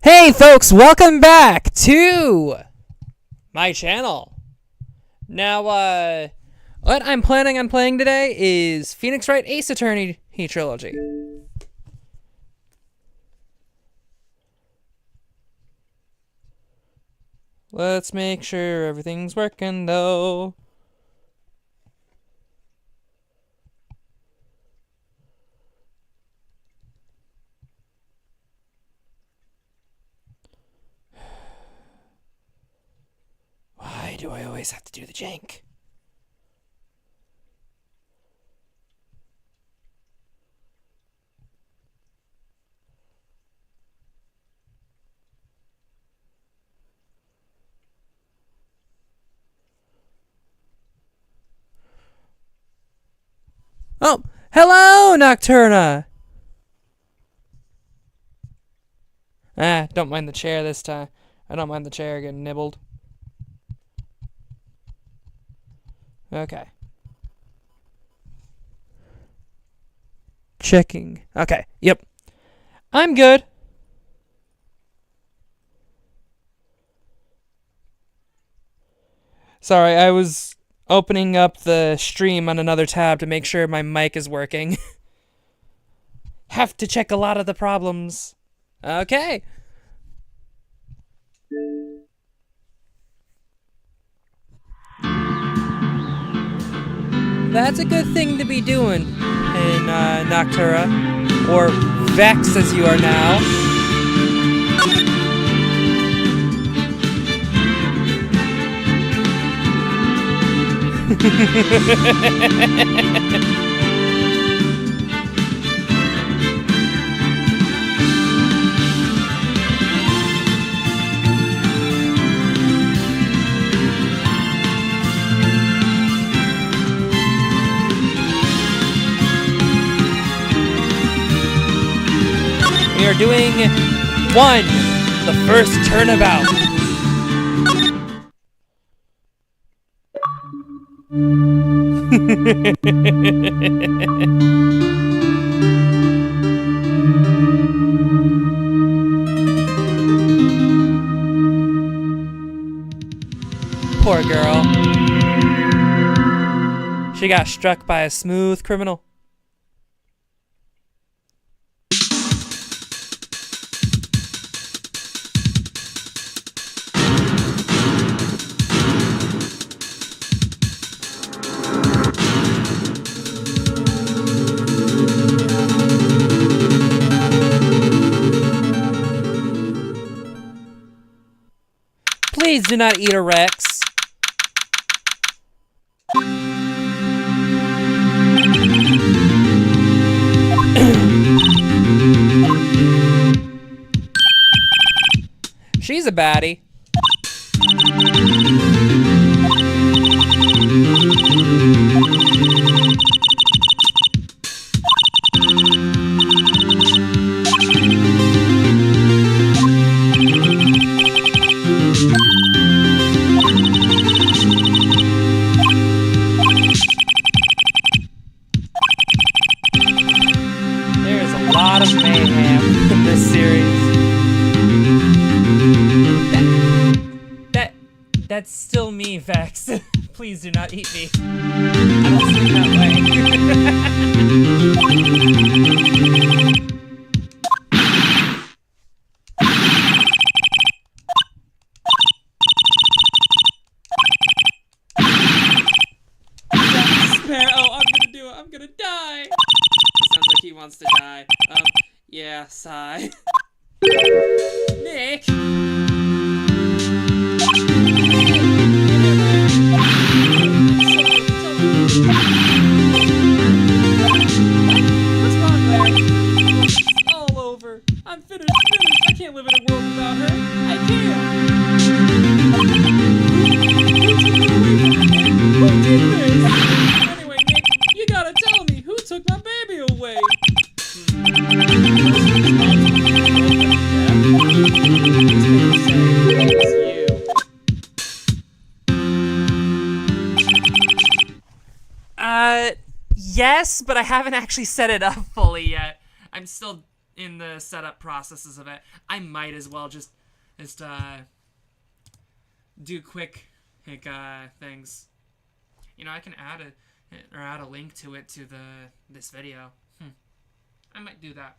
Hey folks, welcome back to my channel. Now, what I'm planning on playing today is Phoenix Wright Ace Attorney trilogy. Let's make sure everything's working though. Why do I always have to do the jank? Oh, hello, Nocturna! Don't mind the chair this time. I don't mind the chair getting nibbled. Okay. Checking. Okay, yep. I'm good. Sorry, I was opening up the stream on another tab to make sure my mic is working. Have to check a lot of the problems. Okay. That's a good thing to be doing in Noctura, or Vex as you are now. We are doing the first turnabout. Poor girl. She got struck by a smooth criminal. Please do not eat a Rex. She's a baddie. There's a lot of mayhem in this series. That's still me, Vex. Please do not eat me. I don't sleep that way. Oh, I'm gonna do it. I'm gonna die. It sounds like he wants to die. Yeah, sigh. Nick. What's wrong, Larry? It's all over. I'm finished. I can't live in a world without her. I can't. Who did this? Anyway, Nick, you gotta tell me, who took my baby away? Yes, but I haven't actually set it up fully yet. I'm still in the setup processes of it. I might as well just do quick things. You know, I can add a link to it to this video. I might do that.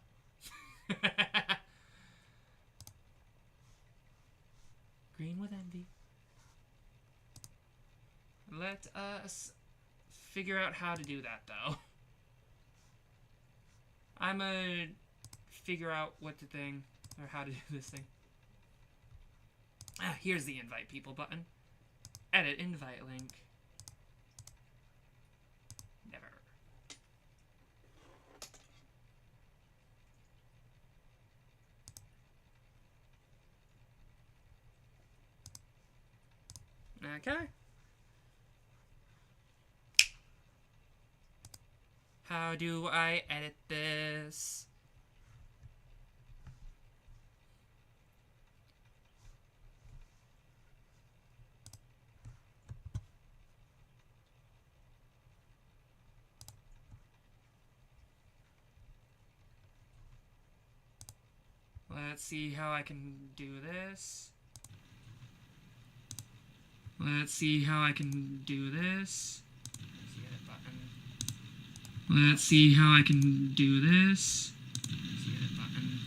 Green with envy. Let us figure out how to do that, though. I'm gonna figure out what the thing, or how to do this thing. Here's the invite people button. Edit invite link. Never. Okay. How do I edit this? Let's see how I can do this. Let's see how I can do this. Edit button. Let's see how I can do this. Edit button.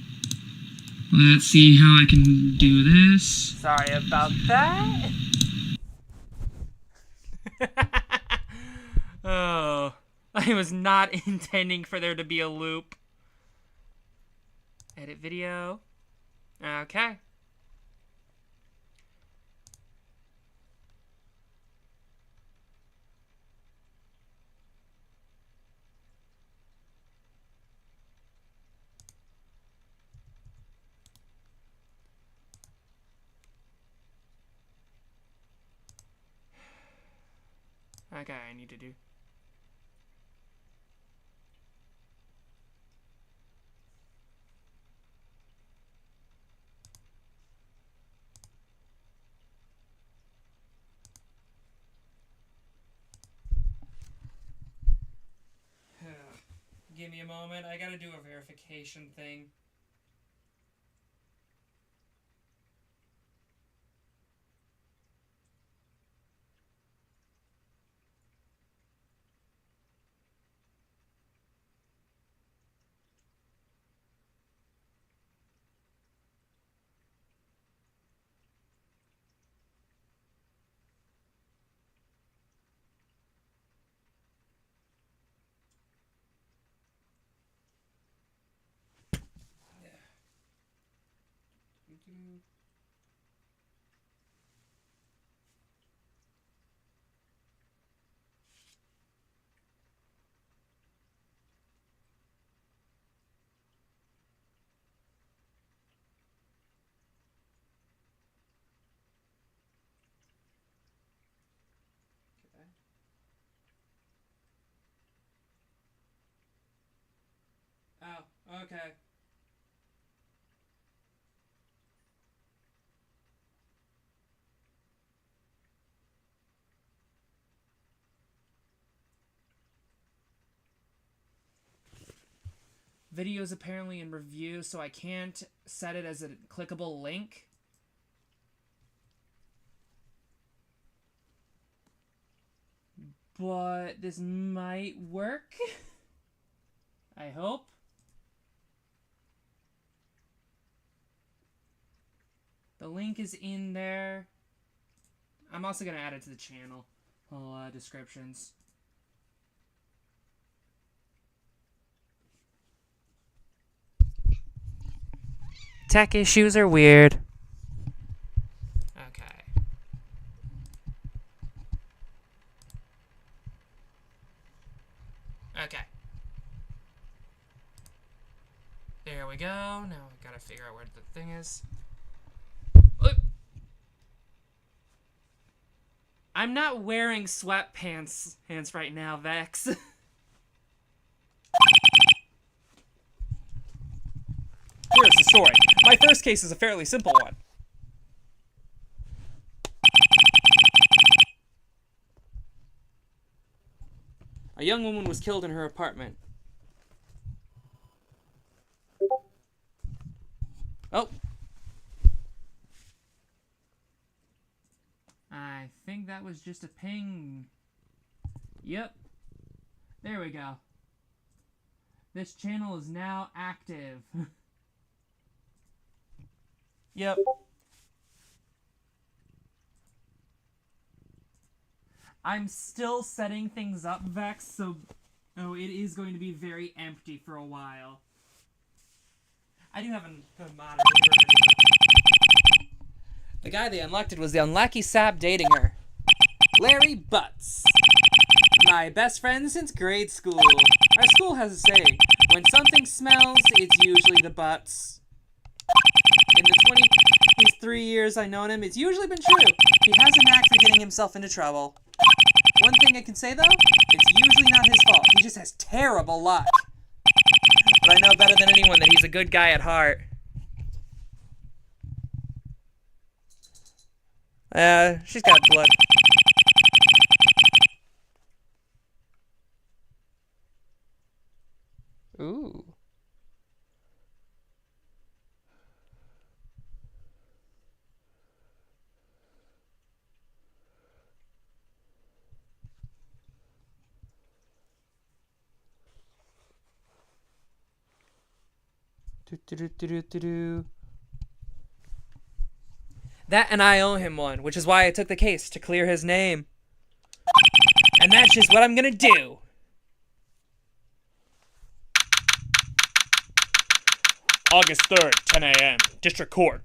Let's see how I can do this. Sorry about that. Oh, I was not intending for there to be a loop. Edit video. Okay. Okay, I need to do. Give me a moment. I gotta do a verification thing. Oh, okay. Video's apparently in review, so I can't set it as a clickable link. But this might work. I hope. The link is in there. I'm also going to add it to the channel descriptions. Tech issues are weird. Okay. Okay. There we go. Now I gotta figure out where the thing is. Look. I'm not wearing sweatpants right now, Vex. Here's the story. My first case is a fairly simple one. A young woman was killed in her apartment. Oh. I think that was just a ping. Yep. There we go. This channel is now active. Yep. I'm still setting things up, Vex, so it is going to be very empty for a while. I do have a monitor. The guy they unlocked was the unlucky sap dating her. Larry Butts. My best friend since grade school. Our school has a saying, when something smells, it's usually the butts. In the 23 years I've known him, it's usually been true. He has a knack for getting himself into trouble. One thing I can say, though, it's usually not his fault. He just has terrible luck. But I know better than anyone that he's a good guy at heart. She's got blood. Ooh. That and I owe him one, which is why I took the case, to clear his name. And that's just what I'm gonna do. August 3rd, 10 a.m. District Court.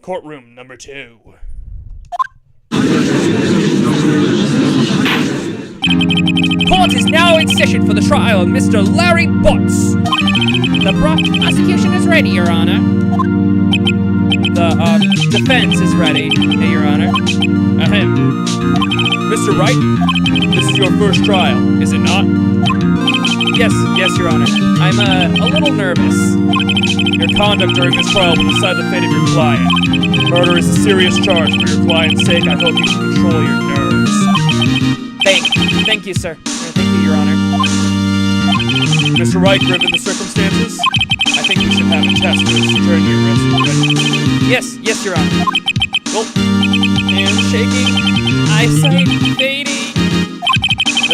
Courtroom number 2. Court is now in session for the trial of Mr. Larry Butts. The prosecution is ready, Your Honor. The defense is ready, Your Honor. Ahem. Mr. Wright, this is your first trial, is it not? Yes, Your Honor. I'm a little nervous. Your conduct during this trial will decide the fate of your client. Murder is a serious charge. For your client's sake, I hope you can control your nerves. Thank you, sir. Thank you, Your Honor. Mr. Wright, given the circumstances, I think we should have a test to ascertain your risk. Yes, Your Honor. Well, Hands shaking, eyesight fading.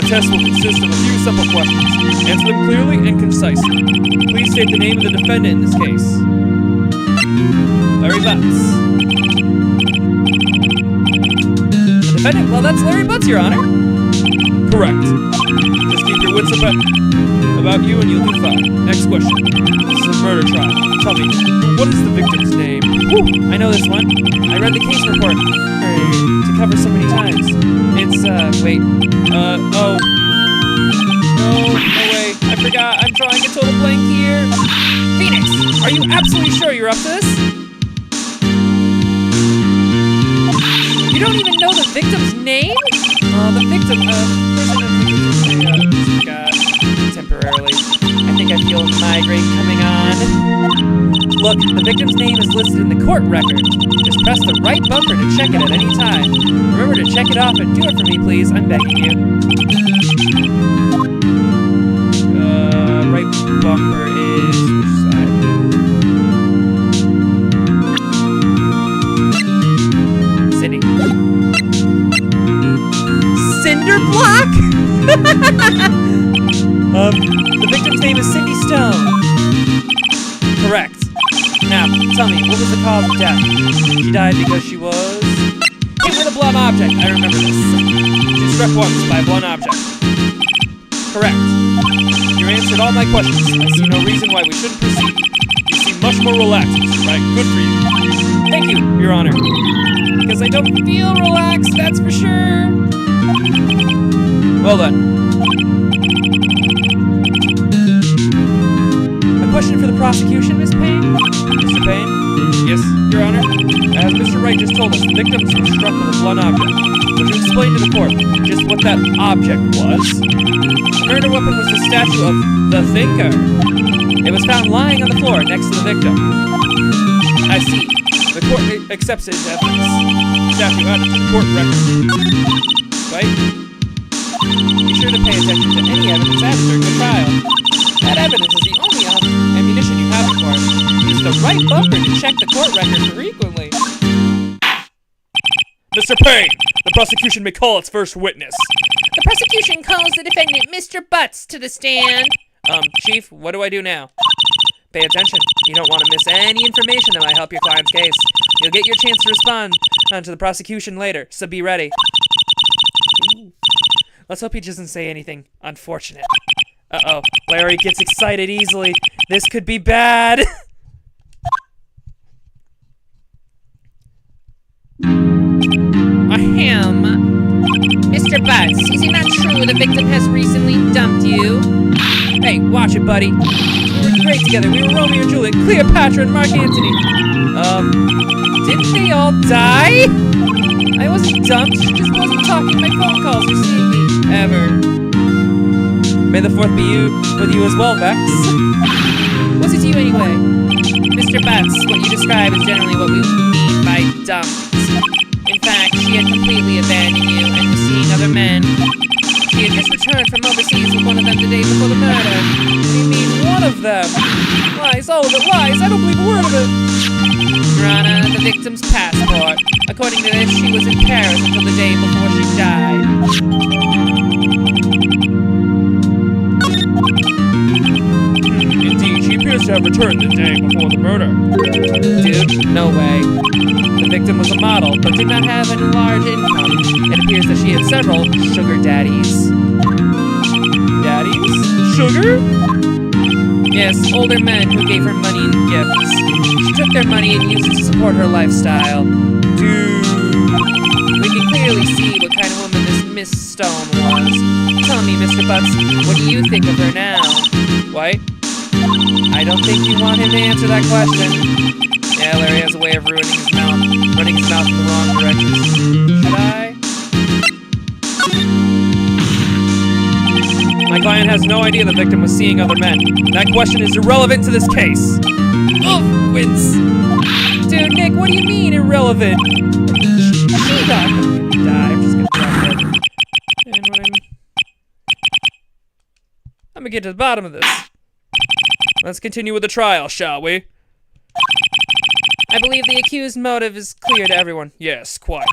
the test will consist of a few simple questions. Answer them clearly and concisely. Please state the name of the defendant in this case. Larry Butts. The defendant? Well, that's Larry Butts, Your Honor. Correct. Just keep your wits about you and you'll do fine. Next question. This is a murder trial. Tell me, what is the victim's name? Whew, I know this one. I read the case report to cover so many times. It's, wait. Oh. No way. I forgot. I'm drawing a total blank here. Phoenix, are you absolutely sure you're up to this? You don't even know the victim's name? The victim, temporarily. I think I feel a migraine coming on. Look, the victim's name is listed in the court record. Just press the right bumper to check it at any time. Remember to check it off and do it for me, please. I'm begging you. Right bumper is which side? Cindy. Cinder block? The victim's name is Cindy Stone. Correct. Now, tell me, what was the cause of death? She died because she was hit with a blunt object. I remember this. She was struck once by a blunt object. Correct. You answered all my questions. I see no reason why we shouldn't proceed. You seem much more relaxed, Mr. Wright. Good for you. Thank you, Your Honor. Because I don't feel relaxed, that's for sure. Well then. A question for the prosecution, Miss Payne? Mr. Payne? Yes, Your Honor. As Mr. Wright just told us, the victims were struck with a blunt object. Would you explain to the court just what that object was? The murder weapon was the statue of the Thinker. It was found lying on the floor next to the victim. I see. The court accepts it as evidence. statue added to the court record. Right? Be sure to pay attention to any evidence added during the trial. That evidence is the only ammunition you have for it. Use use the right bumper to check the court record frequently. Mr. Payne, the prosecution may call its first witness. The prosecution calls the defendant, Mr. Butts, to the stand. Chief, what do I do now? Pay attention. You don't want to miss any information that might help your client's case. You'll get your chance to respond to the prosecution later, so be ready. Ooh. Let's hope he doesn't say anything unfortunate. Uh-oh. Larry gets excited easily. This could be bad. Ahem. Mr. Butts, is it not true the victim has recently dumped you? Hey, watch it, buddy. We were great together. We were Romeo and Juliet, Cleopatra, and Mark Antony. Didn't they all die? I wasn't dumped. She just wasn't talking my phone calls or seeing me. Ever. May the 4th be with you as well, Vex. What's it to you anyway? Mr. Butts, what you describe is generally what we mean by dumped. In fact, she had completely abandoned you and was seeing other men. She had just returned from overseas with one of them the day before the murder. What do you mean, one of them? Lies, all of it lies. I don't believe a word of it. Your Honor, the victim's passport. According to this, she was in Paris until the day before she died. Indeed, she appears to have returned the day before the murder. Dude, no way. The victim was a model, but did not have a large income. It appears that she had several sugar daddies. Daddies? Sugar? Yes, older men who gave her money and gifts. She took their money and used it to support her lifestyle. Dude. We can clearly see what kind of woman this Miss Stone was. Tell me, Mr. Butts, what do you think of her now? What? I don't think you want him to answer that question. Yeah, Larry has a way of running his mouth in the wrong direction. Should I? My client has no idea the victim was seeing other men. That question is irrelevant to this case. Oh, wins. Dude, Nick, what do you mean irrelevant? She died. I'm just gonna drop it. I'm gonna get to the bottom of this. Let's continue with the trial, shall we? I believe the accused motive is clear to everyone. Yes, quite.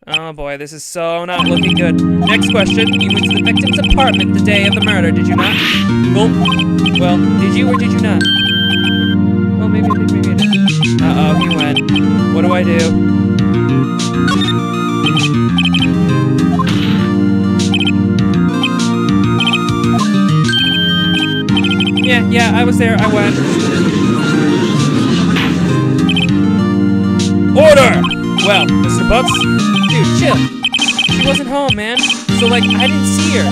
Oh boy, this is so not looking good. Next question. You went to the victim's apartment the day of the murder, did you not? Well, did you or did you not? Well, maybe I did, maybe I didn't. Uh-oh, he went. What do I do? Yeah, I was there, I went. Order! Well, Mr. Butts? Dude, chill. She wasn't home, man. So, I didn't see her.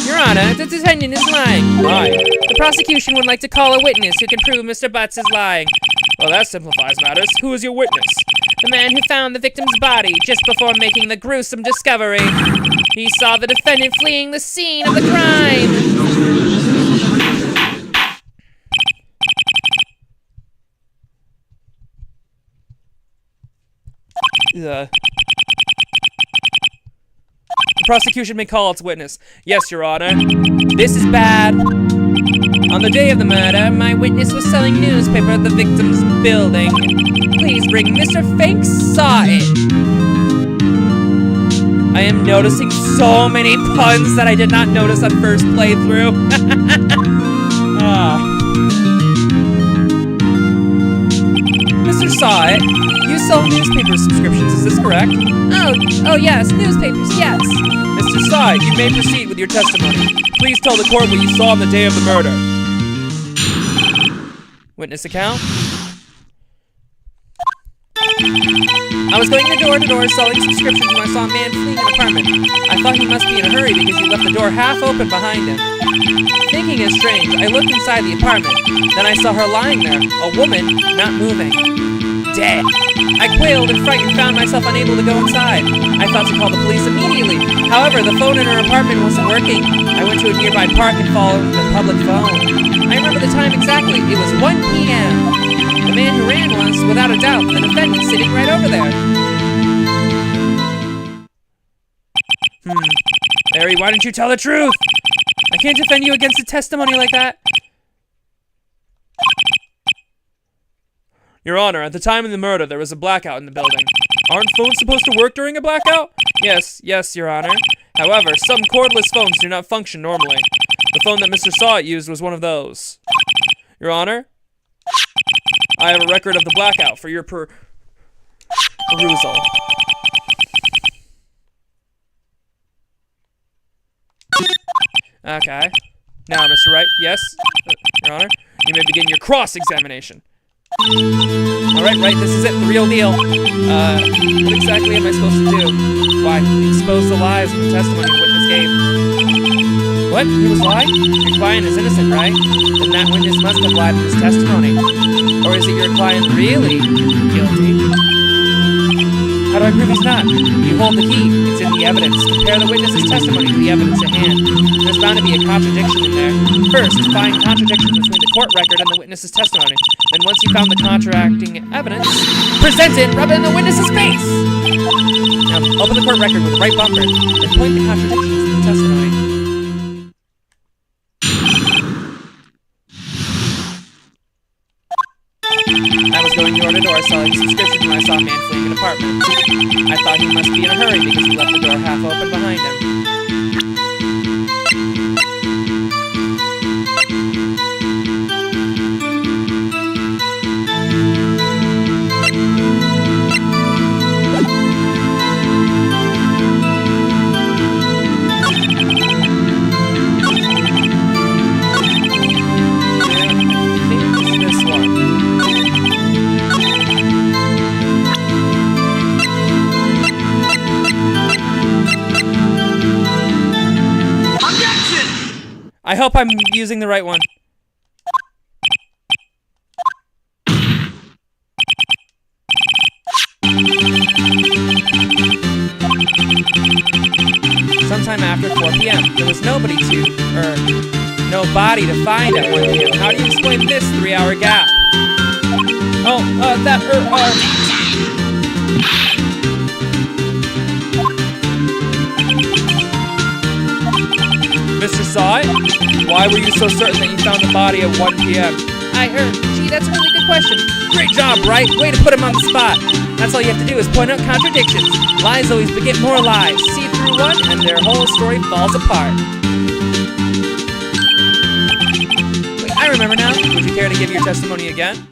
Your Honor, the defendant is lying. Lying? The prosecution would like to call a witness who can prove Mr. Butts is lying. Well, that simplifies matters. Who is your witness? The man who found the victim's body just before making the gruesome discovery. He saw the defendant fleeing the scene of the crime. The prosecution may call its witness. Yes, Your Honor. This is bad. On the day of the murder, my witness was selling newspaper at the victim's building. Please bring Mr. Fink saw it. I am noticing so many puns that I did not notice on first playthrough. Mr. Saw It, you sell newspaper subscriptions, is this correct? Oh yes, newspapers, yes. Mr. Saw It, you may proceed with your testimony. Please tell the court what you saw on the day of the murder. Witness account. I was going door to door selling subscriptions when I saw a man fleeing an apartment. I thought he must be in a hurry because he left the door half open behind him. Thinking it strange, I looked inside the apartment. Then I saw her lying there, a woman, not moving. Dead. I quailed and frightened, found myself unable to go inside. I thought to call the police immediately. However, the phone in her apartment wasn't working. I went to a nearby park and followed the public phone. I remember the time exactly. It was 1 p.m. The man who ran was, without a doubt, the defendant sitting right over there. Larry, why didn't you tell the truth? I can't defend you against a testimony like that. Your Honor, at the time of the murder, there was a blackout in the building. Aren't phones supposed to work during a blackout? Yes, Your Honor. However, some cordless phones do not function normally. The phone that Mr. Sawit used was one of those. Your Honor, I have a record of the blackout for your perusal. Okay. Now, Mr. Wright, yes, Your Honor, you may begin your cross-examination. Alright, Wright, this is it, the real deal. What exactly am I supposed to do? Why, expose the lies in the testimony the witness gave. What? He was lying? Your client is innocent, right? Then that witness must have lied in his testimony. Or is it your client really guilty? How do I prove he's not? You hold the key. It's in the evidence. Compare the witness's testimony to the evidence at hand. There's bound to be a contradiction in there. First, find contradictions between the court record and the witness's testimony. Then once you found the contradicting evidence, present it and rub it in the witness's face! Now, open the court record with the right bumper, and point the contradictions to the testimony. I was going door to door selling subscriptions when I saw a man fleeing an apartment. I thought he must be in a hurry because he left the door half open behind him. I hope I'm using the right one. Sometime after 4 p.m. There was no body to find at 1 p.m. How do you explain this 3-hour gap? Mr. Sawit, why were you so certain that you found the body at 1 p.m.? Gee, that's a really good question. Great job, Wright. Way to put him on the spot. That's all you have to do is point out contradictions. Lies always beget more lies. See through one, and their whole story falls apart. Wait, I remember now. Would you care to give your testimony again?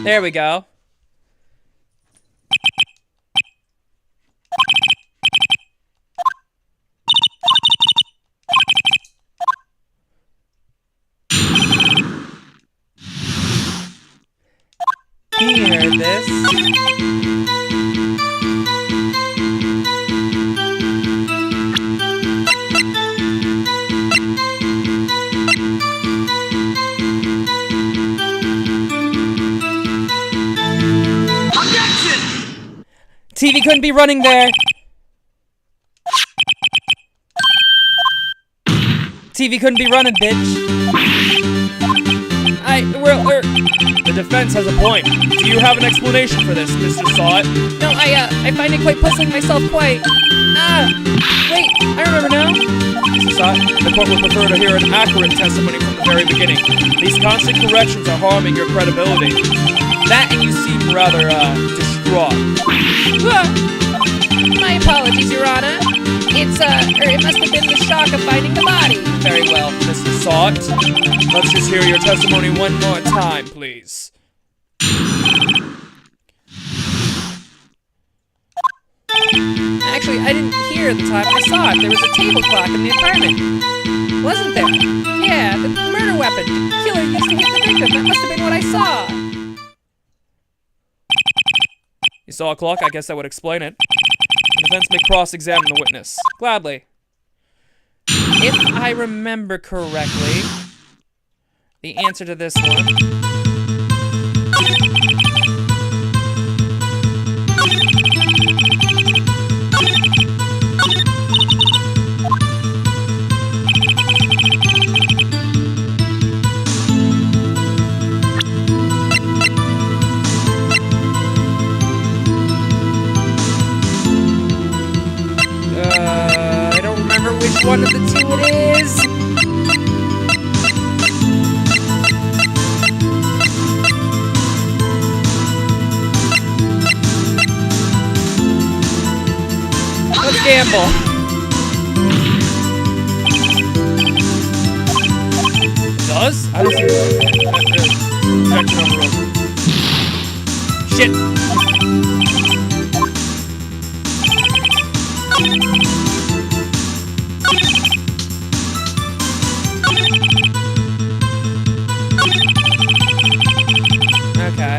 There we go. Hear this. TV couldn't be running there. TV couldn't be running, bitch. The defense has a point. Do you have an explanation for this, Mr. Sawit? No, I find it quite puzzling myself, quite. Wait, I remember now. Mr. Sawit, the court would prefer to hear an accurate testimony from the very beginning. These constant corrections are harming your credibility. That and you seem rather, distraught. My apologies, Your Honor. It must have been the shock of finding the body. Very well, Mr. Sawit. Let's just hear your testimony one more time, please. Actually, I didn't hear the time I saw it. There was a table clock in the apartment. Wasn't there? Yeah, the murder weapon. The killer used to hit the victim. That must have been what I saw. You saw a clock? I guess that would explain it. The defense may cross-examine the witness. Gladly. If I remember correctly, the answer to this one... symbol. It does? I don't see it. Projection overrode. Shit. Okay.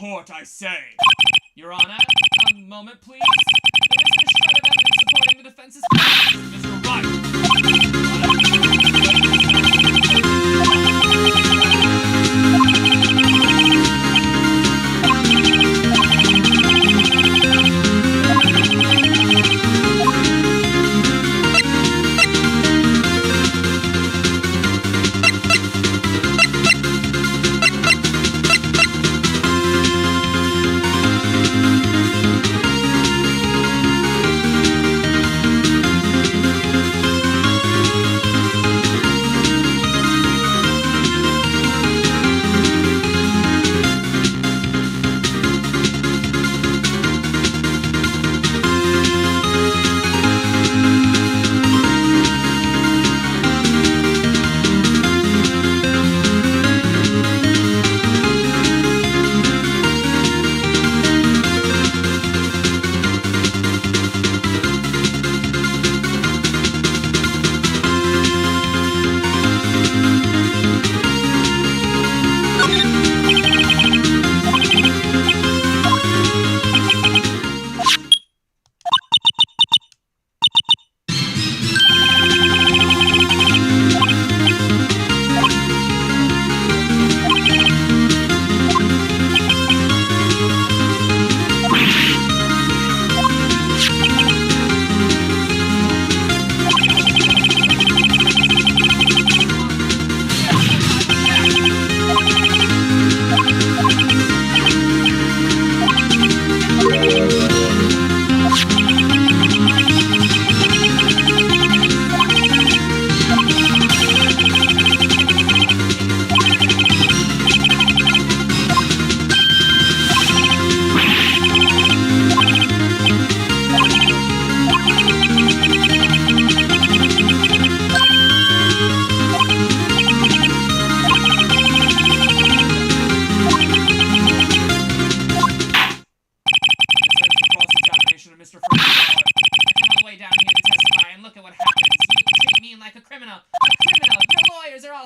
court, I say. Your Honor, a moment, please. There isn't a shred of evidence supporting the defense's claims, Mr. Wright.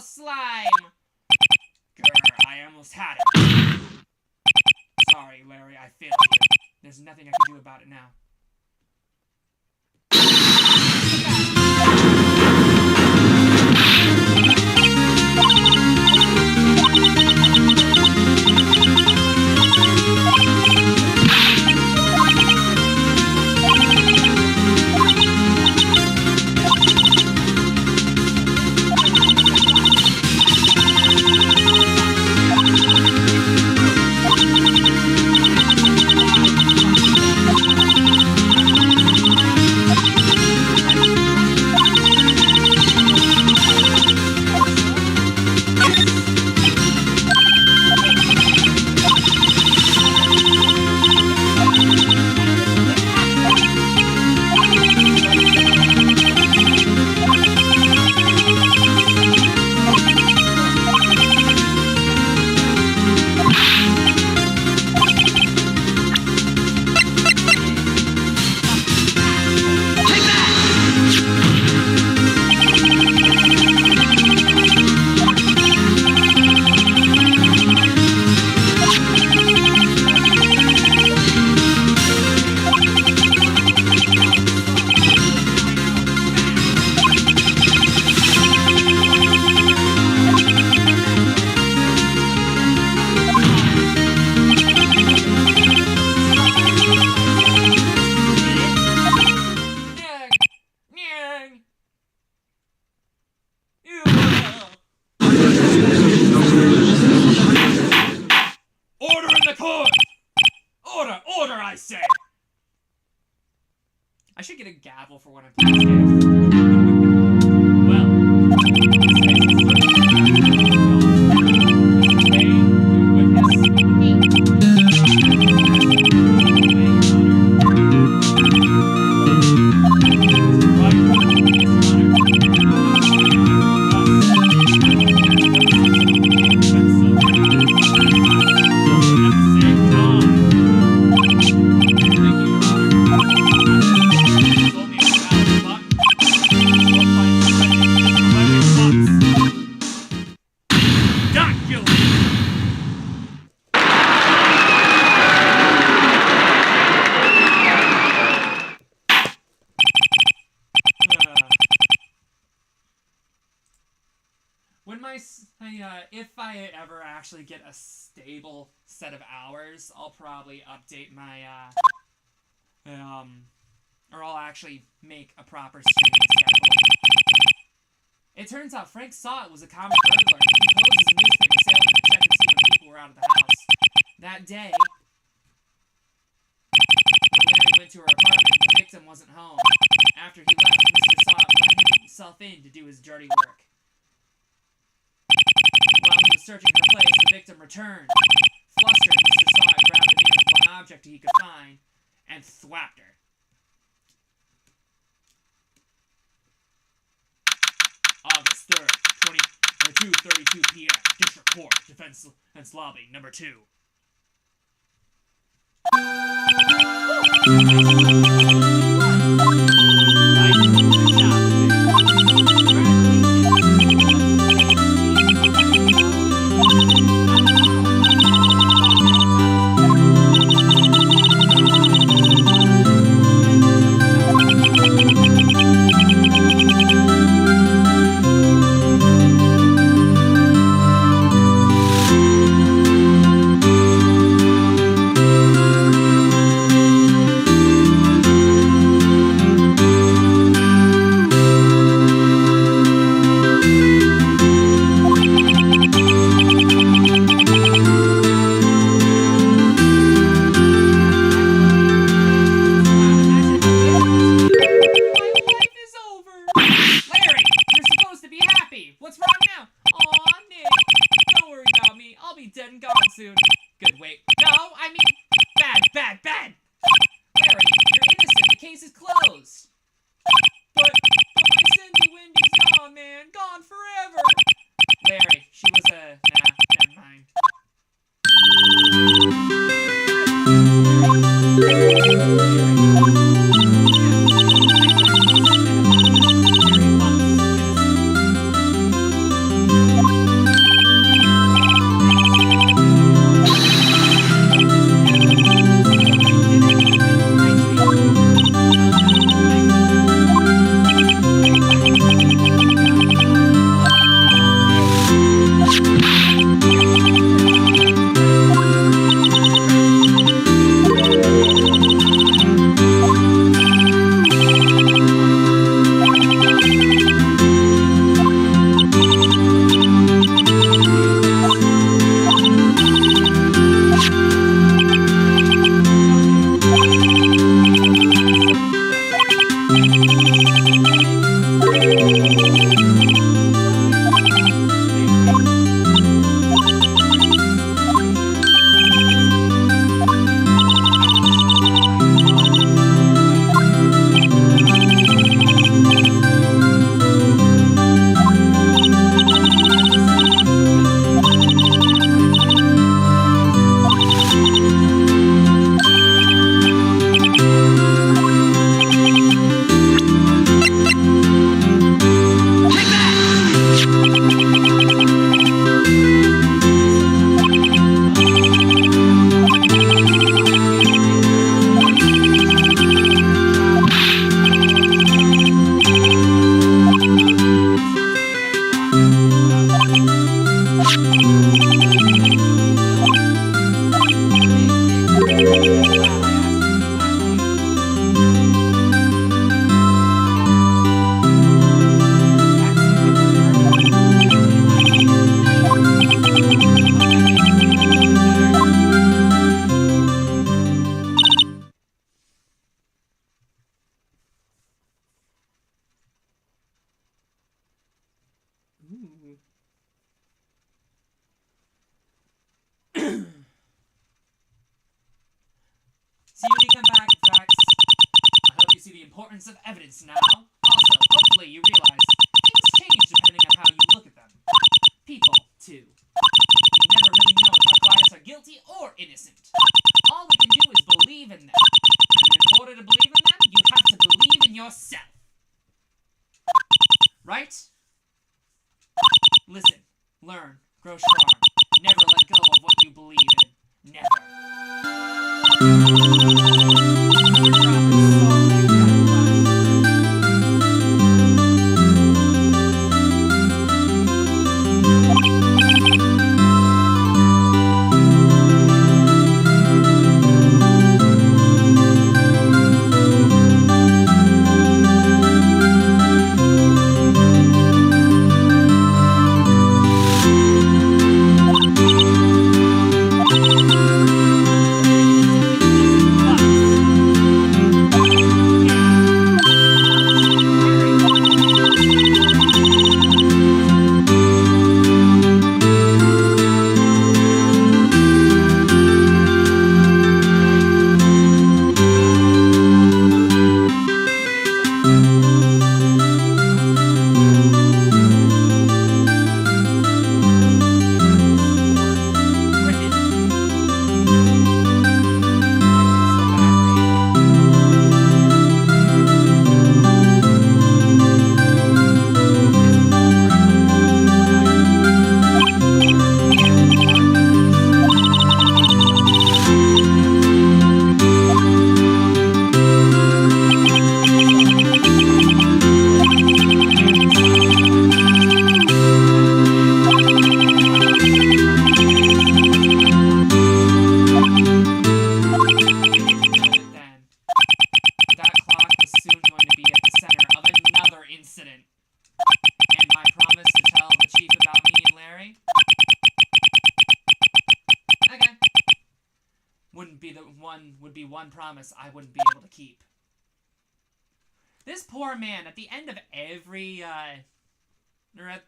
Slime! Grr, I almost had it. Sorry, Larry, I failed you. There's nothing I can do about it now. Order in the court! Order! Order, I say! I should get a gavel for when I play this game. Well, if I ever actually get a stable set of hours, I'll probably update my, or I'll actually make a proper streaming schedule. It turns out Frank saw it was a common burglar. He posed as a newspaper salesman to check and see when people were out of the house. That day, when Mary went to her apartment, the victim wasn't home. After he left, Mr. Saw let himself in to do his dirty work. While he was searching for a place, the victim returned. Flustered, Mr. Saw grabbed the nearest one object he could find and thwapped her. August 3rd, 2:32 p.m. District Court, Defense Lobby, number 2. See when you come back, Drax. I hope you see the importance of evidence now. Also, hopefully you realize things change depending on how you look at them. People, too. We never really know if our clients are guilty or innocent. All we can do is believe in them. And in order to believe in them, you have to believe in yourself. Right? Listen, learn, grow strong. Never let go of what you believe in. Never. would be one promise I wouldn't be able to keep. This poor man, at the end of every, or at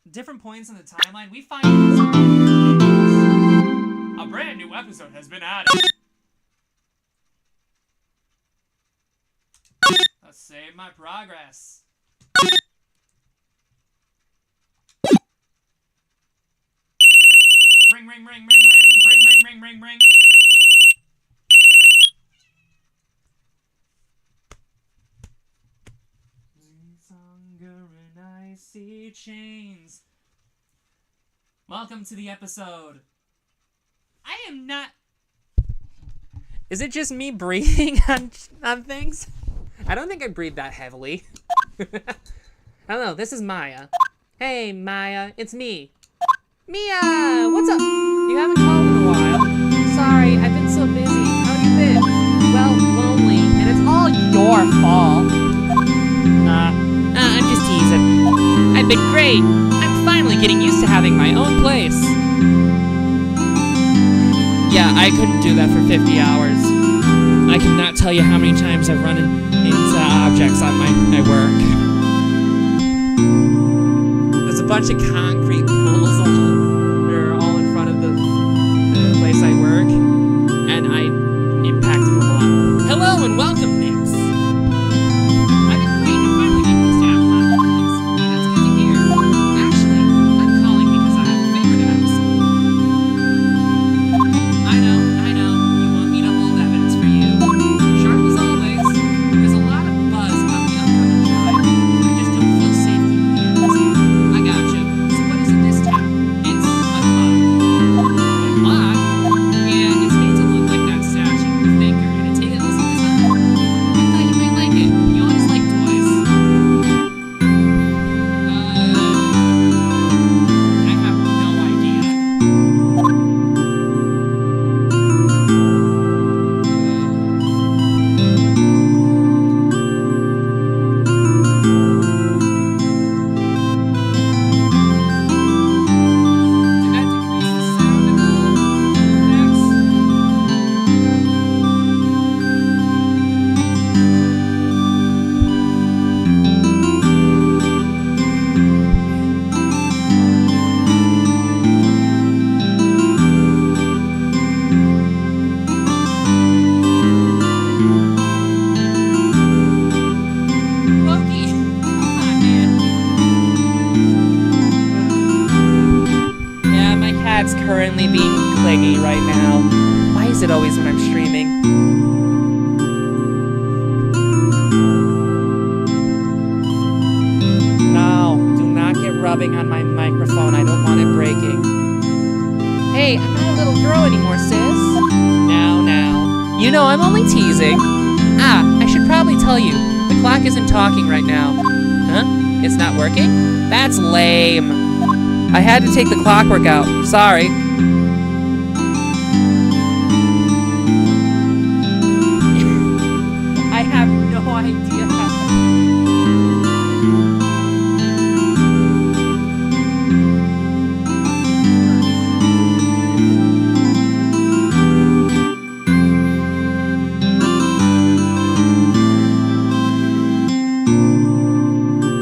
different points in the timeline, we find a brand new episode has been added. Let's save my progress. Ring, ring, ring, ring, ring, ring, ring, ring, ring, ring. Hunger and icy chains. Welcome to the episode. I am not. Is it just me breathing on things? I don't think I breathe that heavily. I don't know. This is Maya. Hey, Maya. It's me. Mia! What's up? You haven't called in a while. Sorry, I've been so busy. How have you been? Well, lonely, and it's all your fault. I'm just teasing. I've been great. I'm finally getting used to having my own place. Yeah, I couldn't do that for 50 hours. I cannot tell you how many times I've run into objects on my work. There's a bunch of concrete poles all in front of the place I work, and I impacted them a lot. Hello and welcome, Nix. I've been great. I'm finally getting used to having my own place. That's good to hear. Actually, I'm calling because I have a favorite episode. I know. You want me to hold evidence for you. Sharp as always. There's a lot of buzz about the upcoming trial. I just don't feel safe keeping the evidence here. I gotcha. So what is it this time? It's a clock. A clock? Yeah, it's made to look like that statue, the thinker, and it takes listen to this one. I thought you might like it. You always like toys. I have no idea. Did that decrease the sound at all? Loki, come on, man. Yeah, my cat's currently being clingy right now. Why is it always when I'm streaming? No, do not get rubbing on my microphone. I don't want it breaking. Hey, I'm not a little girl anymore, sis. Now. You know, I'm only teasing. I should probably tell you. The clock isn't talking right now. Huh? It's not working? That's lame. I had to take the clockwork out. Sorry. I have no idea.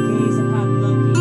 Gaze upon Loki.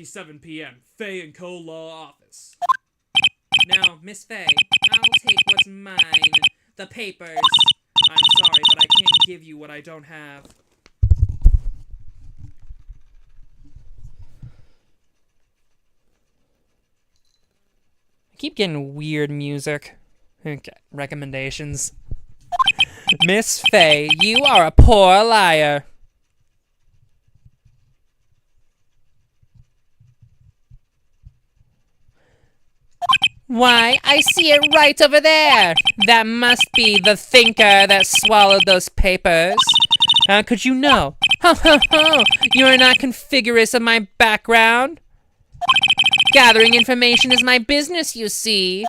7:57 p.m. Fay and Co. Law Office. Now, Miss Fay, I'll take what's mine. The papers. I'm sorry, but I can't give you what I don't have. I keep getting weird music. Okay, recommendations. Miss Fay, you are a poor liar. Why, I see it right over there. That must be the thinker that swallowed those papers. How could you know? Ho ho ho! You are not configurous of my background. Gathering information is my business, you see.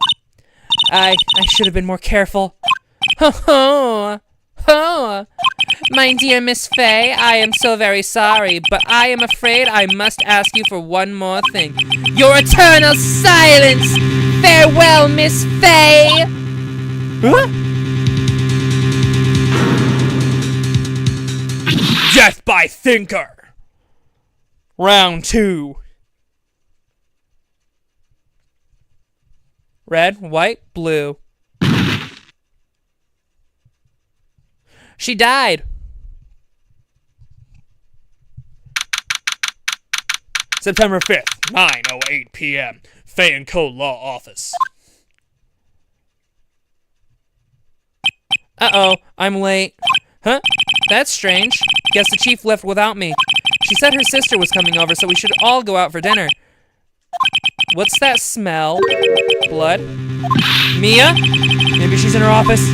I should have been more careful. Ho ho! Ho! My dear Miss Fay, I am so very sorry, but I am afraid I must ask you for one more thing. Your eternal silence! Farewell, Miss Fay! Huh? Death by Thinker! Round 2. Red, white, blue. She died. September 5th, 9:08 p.m. Fay and Co. Law Office. Uh-oh, I'm late. Huh? That's strange. Guess the chief left without me. She said her sister was coming over, so we should all go out for dinner. What's that smell? Blood? Mia? Maybe she's in her office.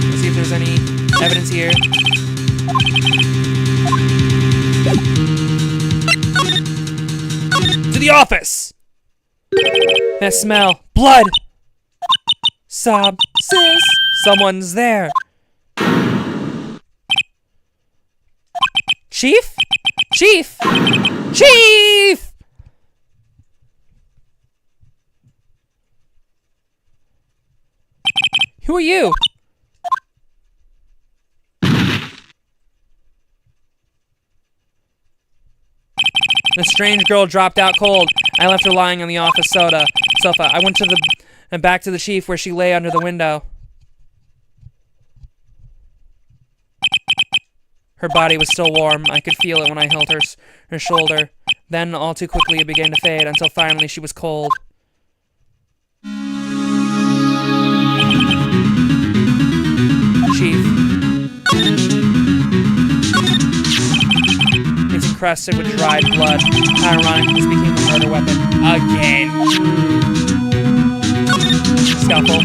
Let's see if there's any evidence here. To the office! That smell. Blood! Sob. Sis. Someone's there. Chief? Chief! Chief! Who are you? The strange girl dropped out cold. I left her lying on the office sofa. I went to the back to the chief where she lay under the window. Her body was still warm. I could feel it when I held her shoulder. Then, all too quickly, it began to fade until finally she was cold. Chief. It's encrusted with dried blood. Ironic, this became a murder weapon. Again. Scalpel.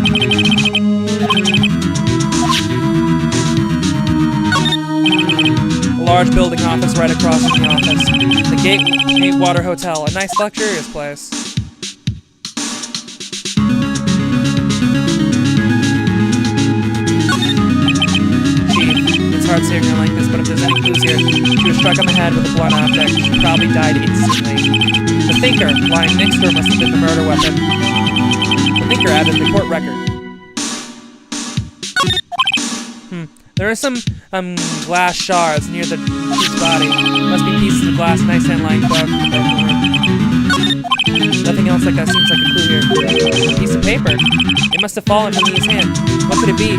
A large building office right across from the office. The Gatewater Hotel, a nice luxurious place. It's hard seeing her like this, but if there's any clues here, she was struck on the head with a blunt object. She probably died instantly. The thinker lying next to her must have been the murder weapon. The thinker added the court record. There are some glass shards near the chief's body. Must be pieces of glass, nightstand lying above. Nothing else like that seems like a clue here. A piece of paper. It must have fallen from Mia's hand. What could it be?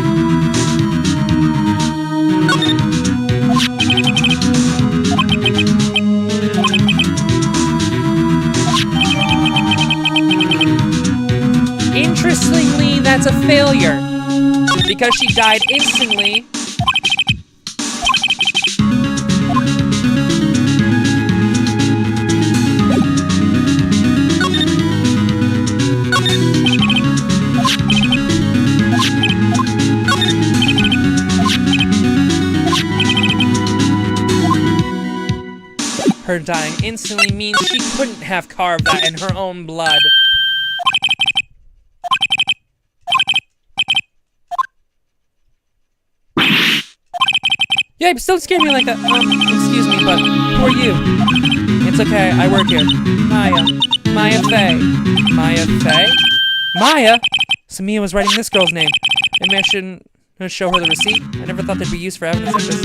Interestingly, that's a failure. Because she died instantly. Her dying instantly means she couldn't have carved that in her own blood. Yeah, don't scare me like that. Excuse me, but who are you? It's okay, I work here. Maya Fay. Maya Fay? Maya? So Mia was writing this girl's name. Maybe I shouldn't show her the receipt. I never thought they'd be used for evidence like this.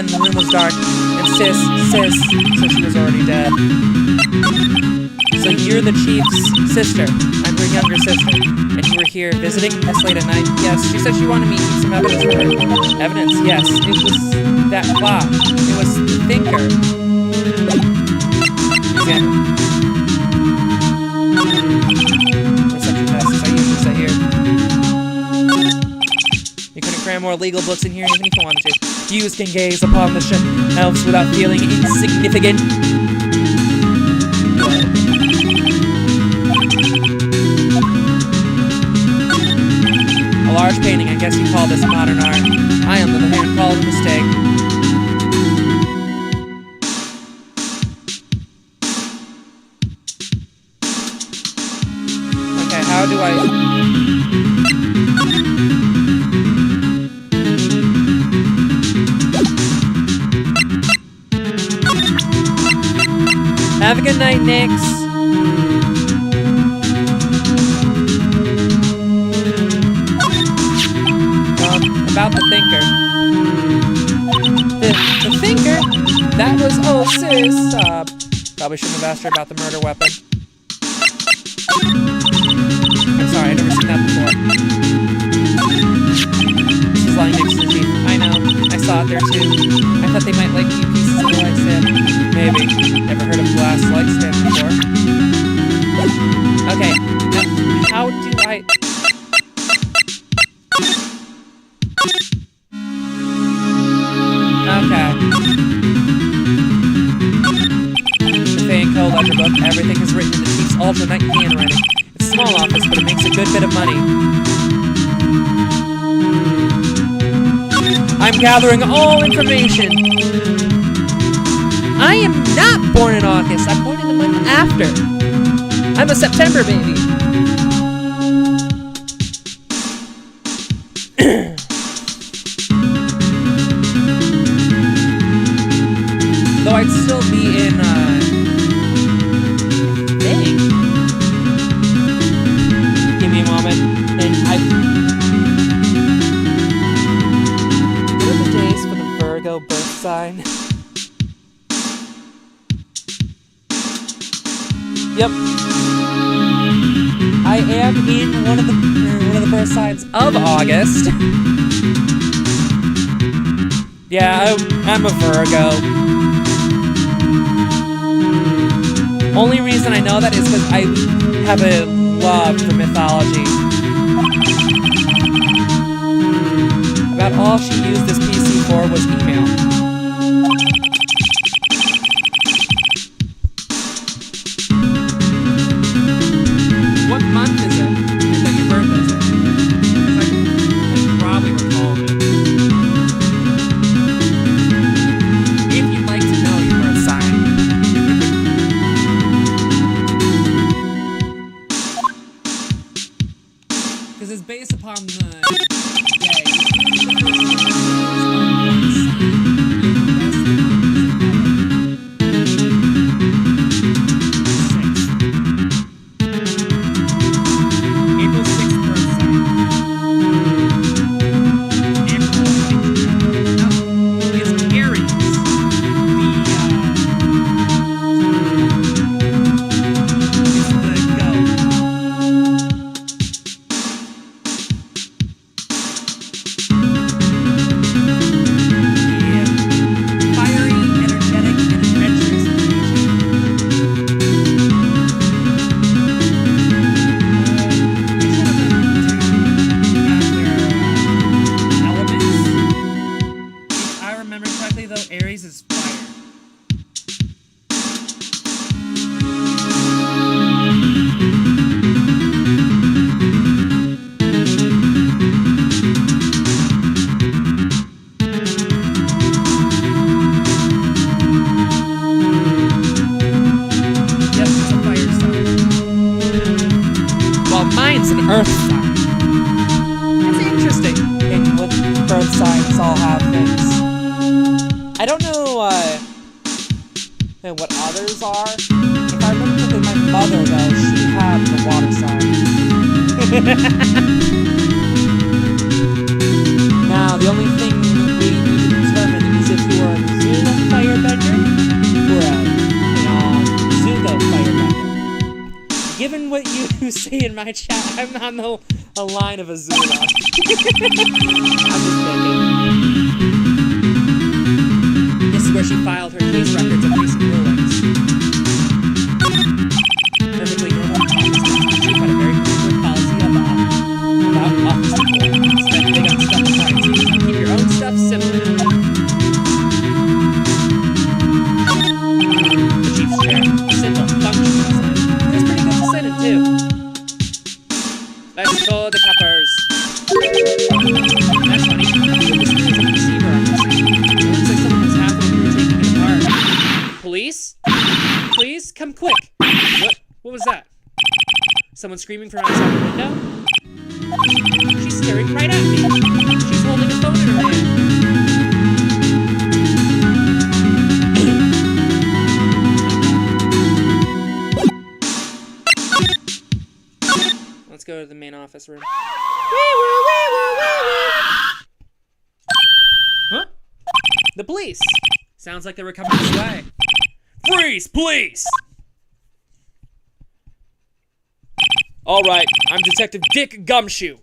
in, the room was dark, and sis, so she was already dead. So you're the chief's sister. I'm her younger sister. And you were here visiting this late at night? Yes, she said she wanted me to keep some evidence for her. Evidence, yes. It was that clock. It was the thinker. Examine. Perception tests. I usually say here. You couldn't cram more legal books in here even if you wanted to. Youths can gaze upon the shelves without feeling insignificant. A large painting, I guess you call this modern art. I, on the other hand, call it a mistake. Okay, how do I... Have a good night, Nix. About the thinker. The thinker? That was, oh, sis. Probably shouldn't have asked her about the murder weapon. I'm sorry, I've never seen that before. This is lying next to the chief. I know. I saw it there too. I thought they might like a few pieces of the light stand. Maybe. Never heard of glass light stand before. Okay. Now, how do I... Okay. The Fanco ledger book. Everything is written in the chief's alternate handwriting. It's a small office, but it makes a good bit of money. I'm gathering all information. I am not born in August. I'm born in the month after. I'm a September baby. Though I'd still be in, thing. Give me a moment, and what are the days for the Virgo birth sign? Yep. I am in one of the birth signs of August. Yeah, I'm a Virgo. Only reason I know that is because I have a love for mythology. About all she used this PC for was email. What month is it? And then your birthday is it? I probably recall it. If you'd like to know your birth sign. Because it's based upon the day. April 6th birth sign. April is Aries. It's the goat. Fiery, energetic, and adventurous elements. If I remember correctly, though, Aries is fire. Yep, it's a fire sign. Well, mine's an earth sign. It's interesting. And with birth signs all have things. I don't know what others are. If I remember correctly, my mother, though, she had the water sign. Now, the only thing we need to determine is if you are given what you say in my chat, I'm on a line of Azula. I'm just thinking. This is where she filed her case records of recent rulings. Perfectly normal. She had a very clear policy about office employees. Spend big on stuff besides you. Keep your own stuff simple. The chief's chair. Simple, functional. That's pretty good to sit in, too. Let's go the coppers. That's funny. The screws of the receiver on the tree. It looks like someone was halfway through taking it apart. Police? Please? Come quick. What was that? Someone screaming from outside the window? She's staring right at me. She's holding a phone in her hand. Let's go to the main office room. Huh? The police. Sounds like they were coming this way. Freeze, please! All right, I'm Detective Dick Gumshoe.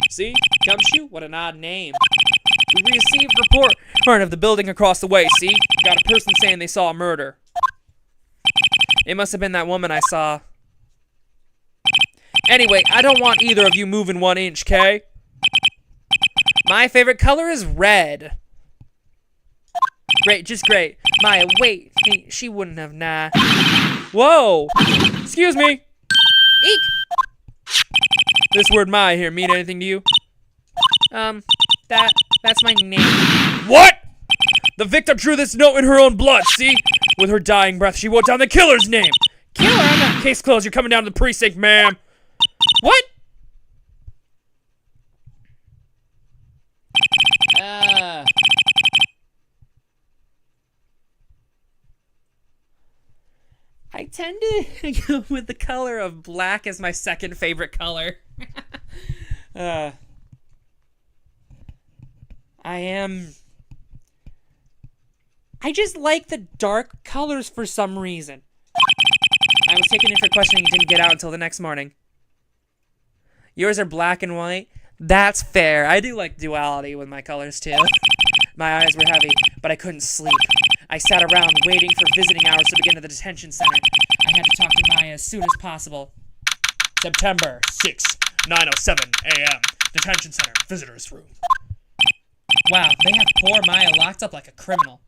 See? Gumshoe? What an odd name. We received a report of the building across the way, see? We got a person saying they saw a murder. It must have been that woman I saw. Anyway, I don't want either of you moving 1 inch, okay? My favorite color is red. Great, just great. Maya, wait. She wouldn't have, nah. Whoa! Excuse me! Eek! This word Maya here mean anything to you? That's my name. What? The victim drew this note in her own blood, see? With her dying breath, she wrote down the killer's name. Killer? I'm not. Case closed. You're coming down to the precinct, ma'am. What? I tend to go with the color of black as my second favorite color. I just like the dark colors for some reason. I was taken in for questioning and didn't get out until the next morning. Yours are black and white? That's fair. I do like duality with my colors too. My eyes were heavy, but I couldn't sleep. I sat around waiting for visiting hours to begin at the detention center. I had to talk to Maya as soon as possible. September 6, 9:07 a.m. Detention center, visitor's room. Wow, they have poor Maya locked up like a criminal.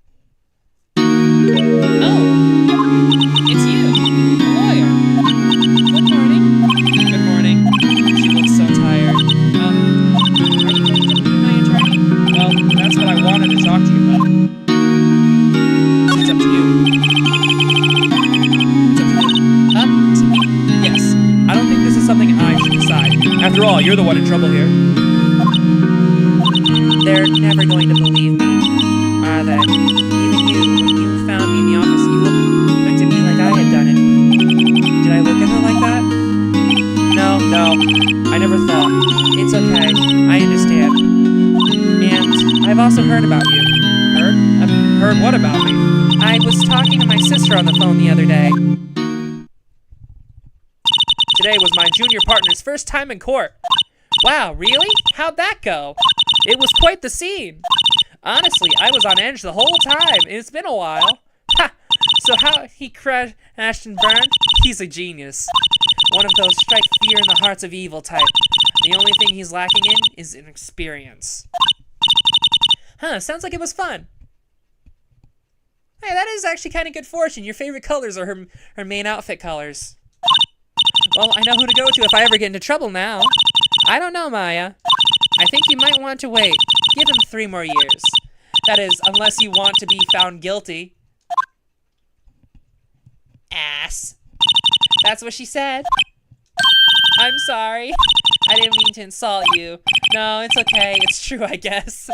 Oh, it's you, the lawyer. Good morning. Good morning. She looks so tired. Are you going to be my attorney? Well, that's what I wanted to talk to you about. It's up to you. It's up to you. Up to me? Yes. I don't think this is something I should decide. After all, you're the one in trouble here. They're never going to believe me, are they? Even you, when you found me in the office, you looked at me like I had done it. Did I look at her like that? No, I never thought. It's okay, I understand. And I've also heard about you. Heard? Heard what about me? I was talking to my sister on the phone the other day. Today was my junior partner's first time in court. Wow, really? How'd that go? It was quite the scene. Honestly, I was on edge the whole time. It's been a while. Ha! So how he crashed and burned? He's a genius. One of those strike fear in the hearts of evil type. The only thing he's lacking in is an experience. Huh, sounds like it was fun. Hey, that is actually kind of good fortune. Your favorite colors are her main outfit colors. Well, I know who to go to if I ever get into trouble now. I don't know, Maya. I think you might want to wait. Give him 3 more years. That is, unless you want to be found guilty. Ass. That's what she said. I'm sorry. I didn't mean to insult you. No, it's okay. It's true, I guess.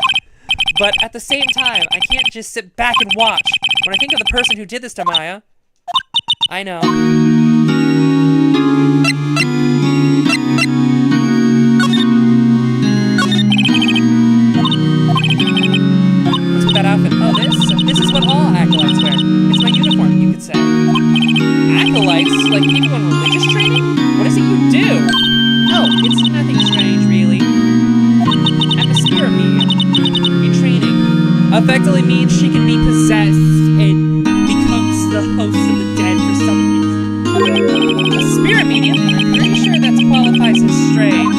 But at the same time, I can't just sit back and watch. When I think of the person who did this to Maya, I know. What's with that outfit? Oh, this is what all acolytes wear. It's my uniform, you could say. Acolytes? Like people in religious training? Oh, it's nothing strange, really. I'm a spirit medium in training. Effectively means she can be possessed and becomes the host of the dead for some reason. A spirit medium? I'm pretty sure that qualifies as strange.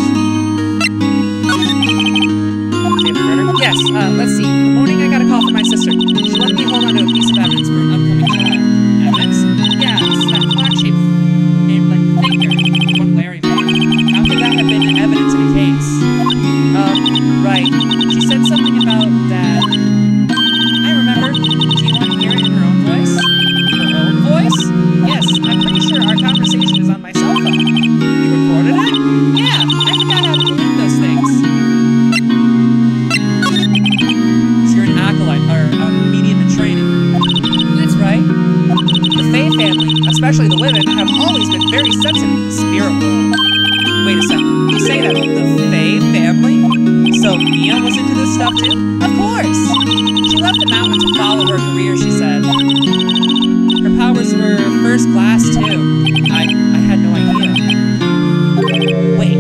Yes, let's see. In the morning I got a call from my sister. She wanted me to hold on to a piece of evidence for an upcoming trial. Evidence? Yeah, it's that clock-shaped named like finger. One Larry made. How could that have been evidence in a case? Right. She said something about that. I remember. Do you want to hear it in her own voice? Her own voice? Yes, I'm pretty sure our conversation is on my cell phone. You recorded it? Yeah, I forgot how to delete those things. Acolyte, or a medium in training. That's right. The Fae family, especially the women, have always been very sensitive to the spirit world. Wait a second, you say that the Fae family? So Mia was into this stuff too? Of course! She left the mountain to follow her career, she said. Her powers were first class too. I had no idea. Wait,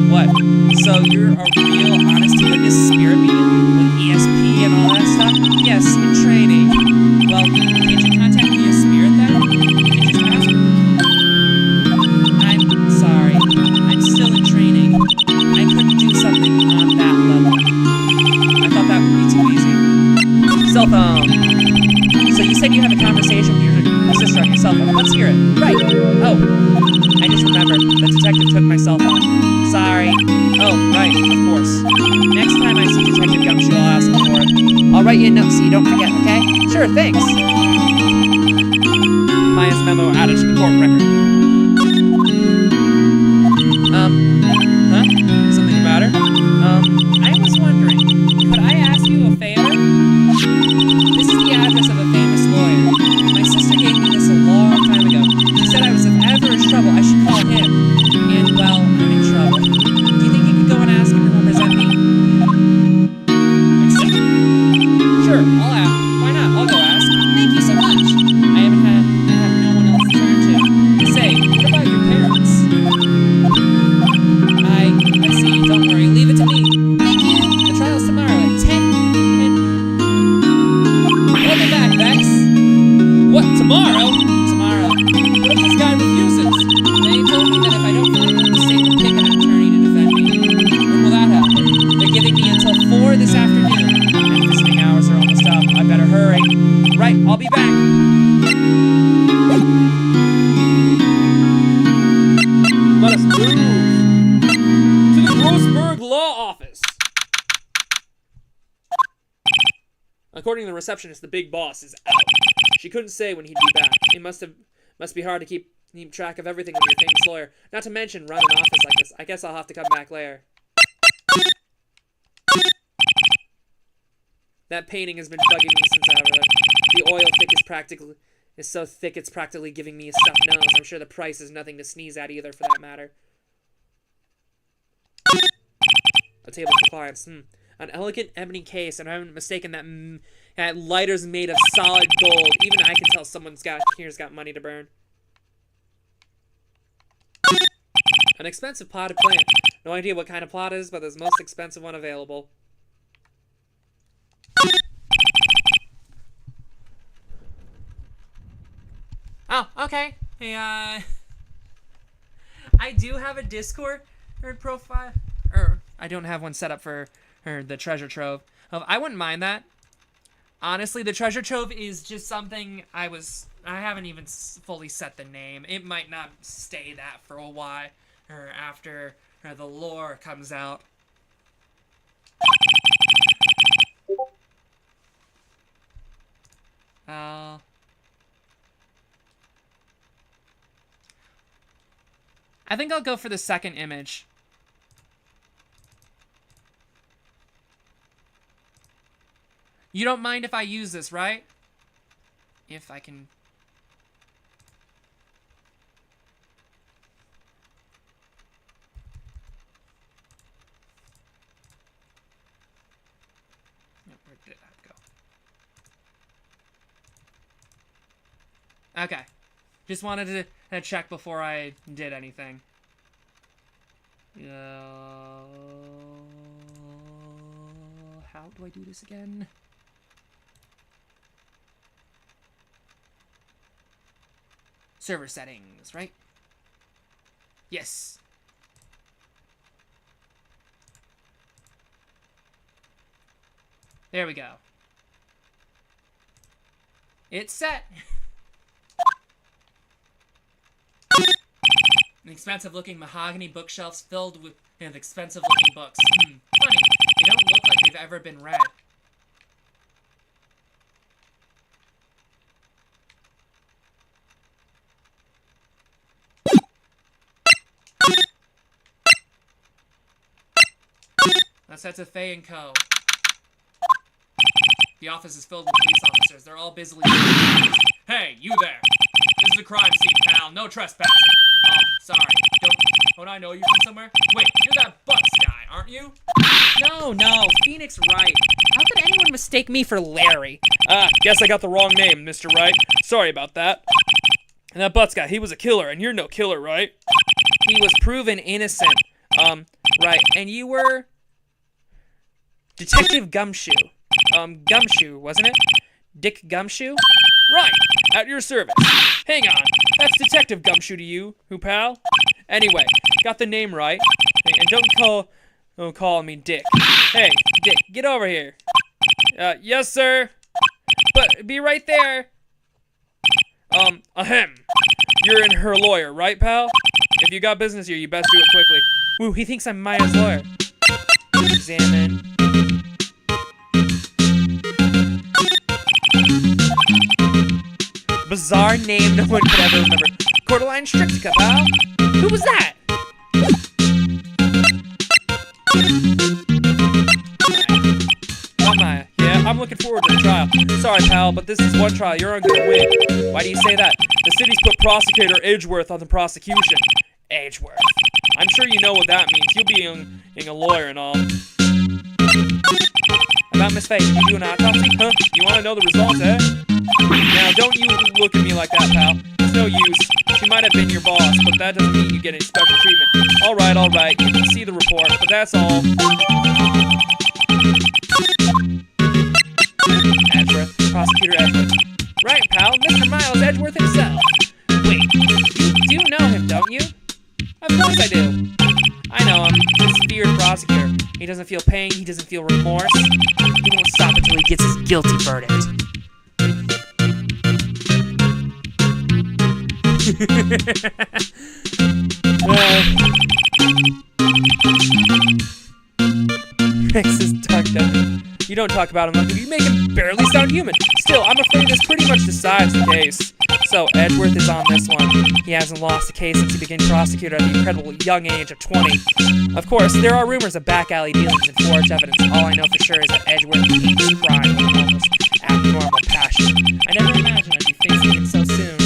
what? So you're a real honest-to-goodness spirit medium with ESP and all that stuff? Yes, in training. Well, can't you contact me as spirit then? Can't you just ask her? I'm sorry. I'm still in training. I couldn't do something on that level. I thought that would be too easy. Cell phone. So you said you have a conversation with your sister on your cell phone. Let's hear it. Right. Oh, I just remembered. The detective took my cell phone. Sorry. Oh, right, of course. Next time I see Detective Gumshoe, I'll ask him for it. I'll write you a note so you don't forget, okay? Sure, thanks. Maya's memo added to the court record. Huh? Something the matter? I was wondering, could I ask you a favor? This is the address of a famous lawyer. My sister gave me this a long time ago. She said I was if ever in trouble, I should call him. And, well, I'm in trouble. Do you think you could go and ask him to represent me? Accept. Sure, I'll ask. Why not? I'll go ask. Thank you so much. I have no one else to turn to. Say, what about your parents? I see. Don't worry. Leave it to me. Thank you. The trial's tomorrow at 10 and... Welcome back, Vex. What, tomorrow? Tomorrow. What if this guy refuses? They told me that if I don't find him, the state will pick an attorney to defend me. When will that happen? They're giving me until 4 this afternoon. And visiting hours are almost up. I better hurry. Right, I'll be back. Let us move to the Grossberg Law Office. According to the receptionist, the big boss is out. She couldn't say when he'd be back. It must be hard to keep track of everything when you're a famous lawyer. Not to mention run an office like this. I guess I'll have to come back later. That painting has been bugging me since I was the oil is so thick it's practically giving me a stuffed nose. I'm sure the price is nothing to sneeze at either, for that matter. A table for clients. An elegant ebony case, and I haven't mistaken that lighter's made of solid gold. Even I can tell someone's here's got money to burn. An expensive potted plant. No idea what kind of plot it is, but there's the most expensive one available. Oh, okay. Hey, I do have a Discord profile. Or, I don't have one set up for the treasure trove. I wouldn't mind that. Honestly, the treasure trove is just something I haven't even fully set the name. It might not stay that for a while, or after the lore comes out. I think I'll go for the second image. You don't mind if I use this, right? If I can... Where did that go? Okay. Just wanted to check before I did anything. How do I do this again? Server settings, right? Yes. There we go. It's set. An expensive-looking mahogany bookshelves filled with expensive-looking books. Funny. They don't look like they've ever been read. That's to Faye and Co. The office is filled with police officers. They're all busily... Hey, you there! This is a crime scene, pal. No trespassing. Sorry. Don't I know you from somewhere? Wait, you're that Bucks guy, aren't you? No, Phoenix Wright. How could anyone mistake me for Larry? Guess I got the wrong name, Mr. Wright. Sorry about that. And that Butts guy, he was a killer, and you're no killer, right? He was proven innocent. Right, and you were... Detective Gumshoe. Gumshoe, wasn't it? Dick Gumshoe? Right, at your service. Hang on, that's Detective Gumshoe to you, who pal? Anyway, got the name right. Hey, and don't call me Dick. Hey, Dick, get over here. Yes, sir. But be right there. Ahem. You're in her lawyer, right, pal? If you got business here, you best do it quickly. Woo, he thinks I'm Maya's lawyer. Examine. Bizarre name no one could ever remember. Cordeline Strictica, pal. Who was that? Maya. Yeah, I'm looking forward to the trial. Sorry, pal, but this is one trial you're not gonna win. Why do you say that? The city's put Prosecutor Edgeworth on the prosecution. Edgeworth. I'm sure you know what that means. You'll be being a lawyer and all. About Miss Faye, did you do an autopsy? Huh? You want to know the results, eh? Now, don't you look at me like that, pal. It's no use. She might have been your boss, but that doesn't mean you get any special treatment. All right. You can see the report, but that's all. Edgeworth. Prosecutor Edgeworth. Right, pal. Mr. Miles Edgeworth himself. Wait, you do know him, don't you? Of course I do. I know him. He's a feared prosecutor. He doesn't feel pain. He doesn't feel remorse. He won't stop until he gets his guilty verdict. Rex is dark, doesn't he? You don't talk about him like you make him barely sound human. Still, I'm afraid this pretty much decides the case. So, Edgeworth is on this one. He hasn't lost a case since he became prosecutor at the incredible young age of 20. Of course, there are rumors of back alley dealings and forged evidence. All I know for sure is that Edgeworth hates crime with an almost abnormal passion. I never imagined I'd be facing him so soon.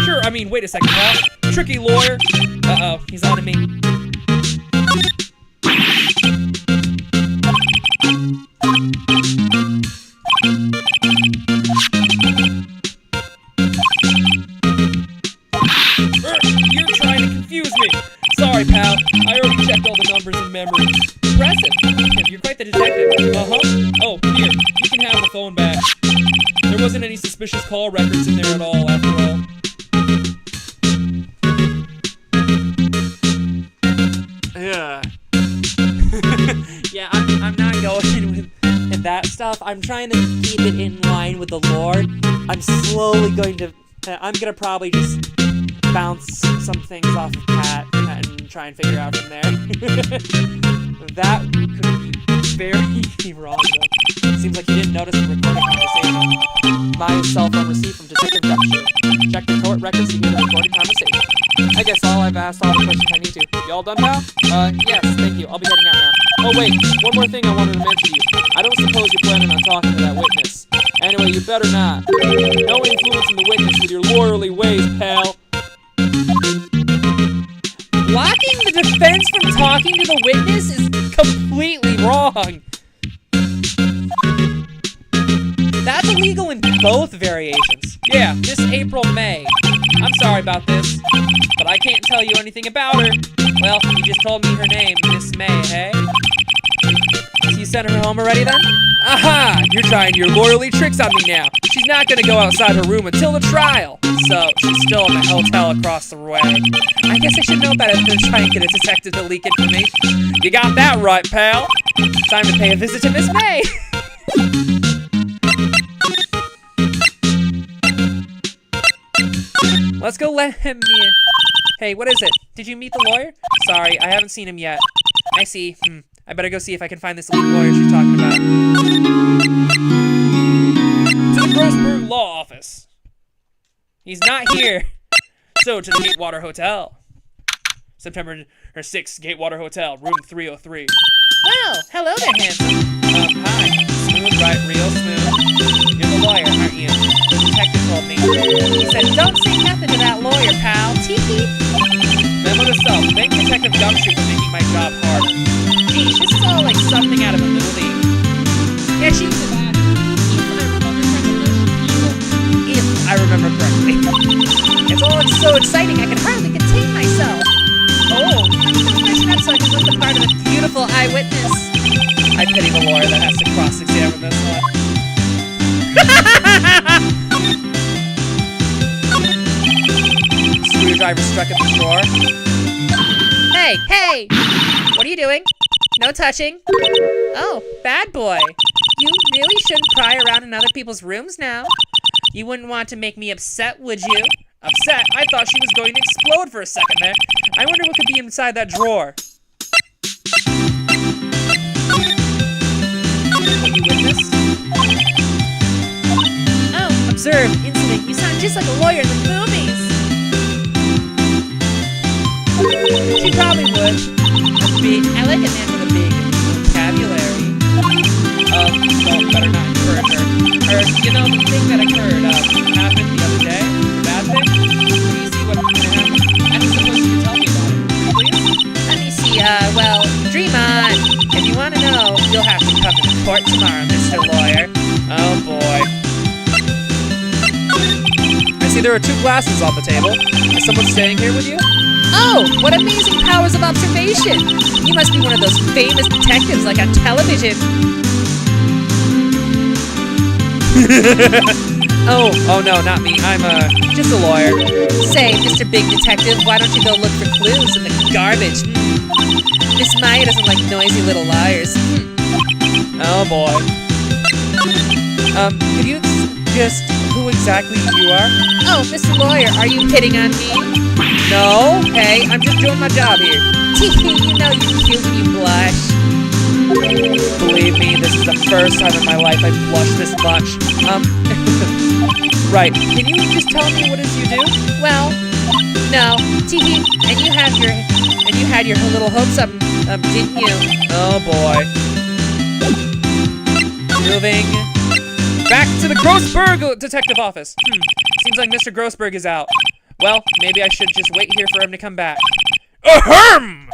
Sure, I mean, wait a second, pal. Tricky lawyer. Uh-oh, he's on to me. You're trying to confuse me. Sorry, pal. I already checked all the numbers in memory. Impressive. You're quite the detective. Uh-huh. Oh, here. You can have the phone back. There wasn't any suspicious call records in there at all, after all. Yeah. Yeah, I'm not going with that stuff. I'm trying to keep it in line with the lore. I'm gonna probably just bounce some things off of Pat and try and figure out from there. That could be very wrong, though. Seems like you didn't notice the recording conversation. My cell phone receipt from Detective Gumshoe. Check the court records to hear the recording conversation. I guess I've asked all the questions I need to. You all done, pal? Yes, thank you. I'll be heading out now. Oh, wait, one more thing I wanted to mention to you. I don't suppose you're planning on talking to that witness. Anyway, you better not. No influencing the witness with your lawyerly ways, pal. Blocking the defense from talking to the witness is completely wrong. That's illegal in both variations. Yeah, this April, May. I'm sorry about this, but I can't tell you anything about her. Well, you just told me her name, Miss May, hey? So you sent her home already then? Aha! You're trying your lawyerly tricks on me now. She's not gonna go outside her room until the trial. So, she's still in the hotel across the way. I guess I should know better than try and get a detective to leak information. You got that right, pal. Time to pay a visit to Miss May. Let's go let him in. Hey, what is it? Did you meet the lawyer? Sorry, I haven't seen him yet. I see. I better go see if I can find this elite lawyer she's talking about. To the Grossberg Law Office. He's not here. So, to the Gatewater Hotel. September 6th, Gatewater Hotel, room 303. Well, hello there, handsome. Hi. Smooth, right? Real smooth. You're the lawyer, aren't you? The detective told me. He said, don't say nothing to that lawyer, pal. Tee-hee. Memo to self. Thank Detective Gumshoe for making my job harder. Gee, this is all like something out of a movie. Yeah, she's the bad. If I remember correctly. It's all so exciting, I can hardly contain myself. Oh, freshen up so I can look the part of a beautiful eyewitness. I pity the lawyer that has to cross-examine this one. Screwdriver struck at the drawer. Hey, hey! What are you doing? No touching. Oh, bad boy. You really shouldn't pry around in other people's rooms now. You wouldn't want to make me upset, would you? Upset? I thought she was going to explode for a second there. I wonder what could be inside that drawer. What you witnessed? Oh, observe, incident. You sound just like a lawyer in the movies. She probably would. I like a man with a big vocabulary. Well, better not encourage her. Or, you know, the thing that occurred, happened the other day? The bad thing? Can you see what happened? I'm supposed you to tell me about it. Please? Let me see, well, dream on. If you want to know, you'll have to come to court tomorrow, Mr. Lawyer. Oh, boy. I see there are 2 glasses on the table. Is someone staying here with you? Oh, what amazing powers of observation! You must be one of those famous detectives like on television. Oh no, not me. I'm, just a lawyer. Say, Mr. Big Detective, why don't you go look for clues in the garbage? Miss Maya doesn't like noisy little liars. Oh, boy. Could you just who exactly you are? Oh, Mr. Lawyer, are you hitting on me? No. Hey, I'm just doing my job here. You know you're cute when you blush. Believe me, this is the first time in my life I've blushed this much. Right. Can you just tell me what it is you do? Well, no. And you had your little hopes up, didn't you? Oh boy. Moving back to the Grossberg detective office. Seems like Mr. Grossberg is out. Well, maybe I should just wait here for him to come back. Ahem!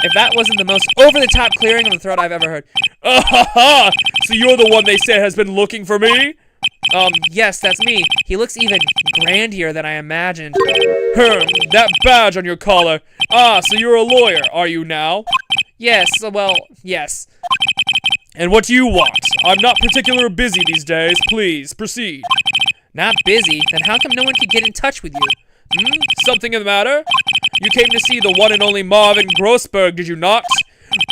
If that wasn't the most over-the-top clearing of the throat I've ever heard. Ah-ha-ha! So you're the one they say has been looking for me? Yes, that's me. He looks even grandier than I imagined. That badge on your collar. Ah, so you're a lawyer, are you now? Yes, well, yes. And what do you want? I'm not particularly busy these days. Please, proceed. Not busy? Then how come no one could get in touch with you? Something the matter? You came to see the one and only Marvin Grossberg, did you not?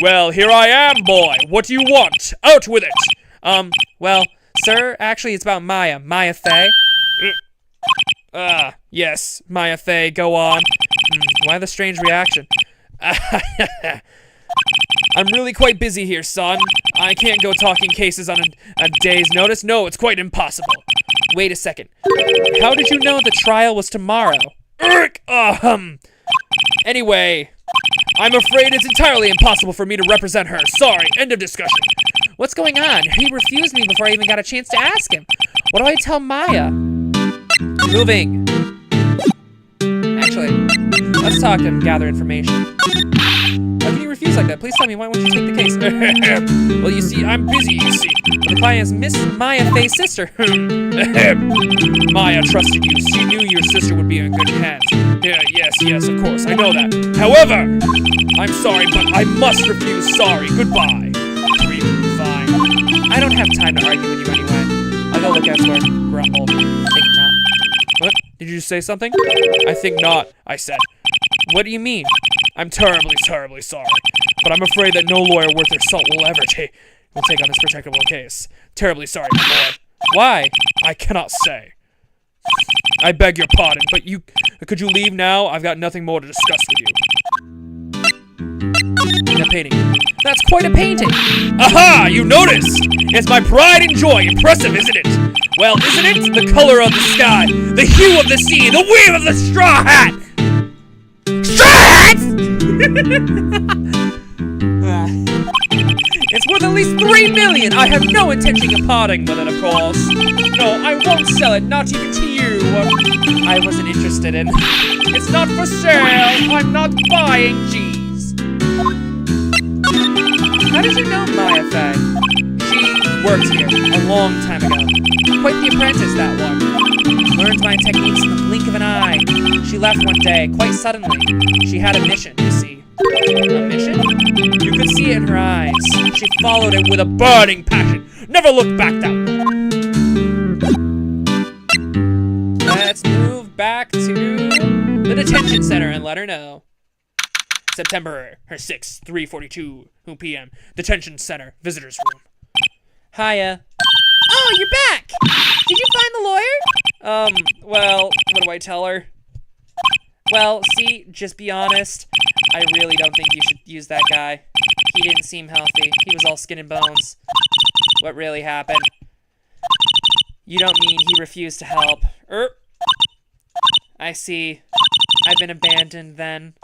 Well, here I am, boy. What do you want? Out with it! Well, sir, actually it's about Maya Fey. Yes, Maya Fey, go on. Why the strange reaction? I'm really quite busy here, son. I can't go talking cases on a day's notice. No, it's quite impossible. Wait a second. How did you know the trial was tomorrow? Anyway, I'm afraid it's entirely impossible for me to represent her. Sorry, end of discussion. What's going on? He refused me before I even got a chance to ask him. What do I tell Maya? Moving. Actually, Let's talk and gather information. How can you refuse like that? Please tell me, why won't you take the case? Well, you see, I'm busy, you see. The client is Miss Maya Faye's sister. Maya trusted you. She knew your sister would be in good hands. Yeah, yes, of course, I know that. However, I'm sorry, but I must refuse. Sorry, goodbye. Fine. I don't have time to argue with you anyway. I'll go look elsewhere. Grumble. Think not. What? Did you say something? I think not, I said. What do you mean? I'm terribly, terribly sorry. But I'm afraid that no lawyer worth their salt will ever take on this protectable case. Terribly sorry, my lord. Why? I cannot say. I beg your pardon, but could you leave now? I've got nothing more to discuss with you. That painting. That's quite a painting. Aha! You noticed! It's my pride and joy. Impressive, isn't it? Well, isn't it? The color of the sky, the hue of the sea, the weave of the straw hat! Straw hats! It's worth at least $3 million. I have no intention of parting with it, of course. No, I won't sell it, not even to you. I wasn't interested in. It's not for sale. I'm not buying. Jeez. How did you know Maya Faye? She worked here a long time ago. Quite the apprentice, that one. Learned my techniques in the blink of an eye. She left one day, quite suddenly. She had a mission, you see. A mission? You could see it in her eyes. She followed it with a burning passion. Never looked back that way. Let's move back to the detention center and let her know. September 6th, 3:42 p.m. Detention center, visitors room. Hiya. Oh, you're back! Did you find the lawyer? Well, what do I tell her? Well, see, just be honest. I really don't think you should use that guy. He didn't seem healthy. He was all skin and bones. What really happened? You don't mean he refused to help? I see. I've been abandoned then.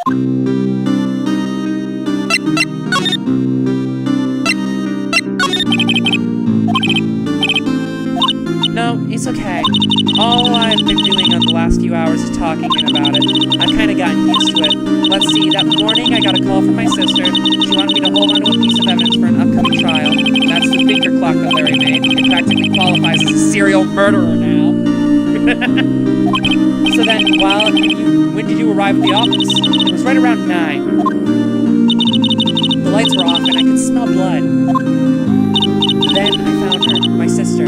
No, it's okay. All I've been doing on the last few hours is talking about it. I've kind of gotten used to it. Let's see, that morning I got a call from my sister. She wanted me to hold on to a piece of evidence for an upcoming trial. That's the finger clock that Larry made. It practically qualifies as a serial murderer now. So then, when did you arrive at the office? It was right around 9. The lights were off and I could smell blood. Then I found her, my sister.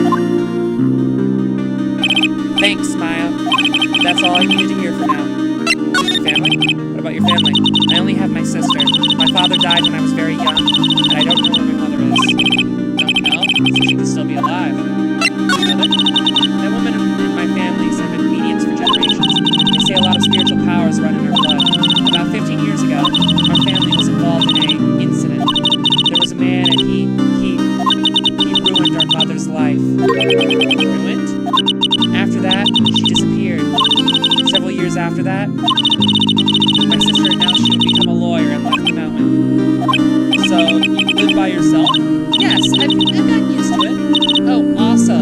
Thanks, Maya. That's all I needed to hear for now. Your family? What about your family? I only have my sister. My father died when I was very young, and I don't know where my mother is. Don't know? So she could still be alive. Mother? That woman and my families have been mediums for generations. They say a lot of spiritual powers run in her blood. About 15 years ago, our family was involved in an incident. There was a man, and he ruined our mother's life. Ruined? After that, she disappeared. Several years after that, my sister announced she would become a lawyer and left the mountain. So, you live by yourself? Yes, I've gotten used to it. Oh, also, I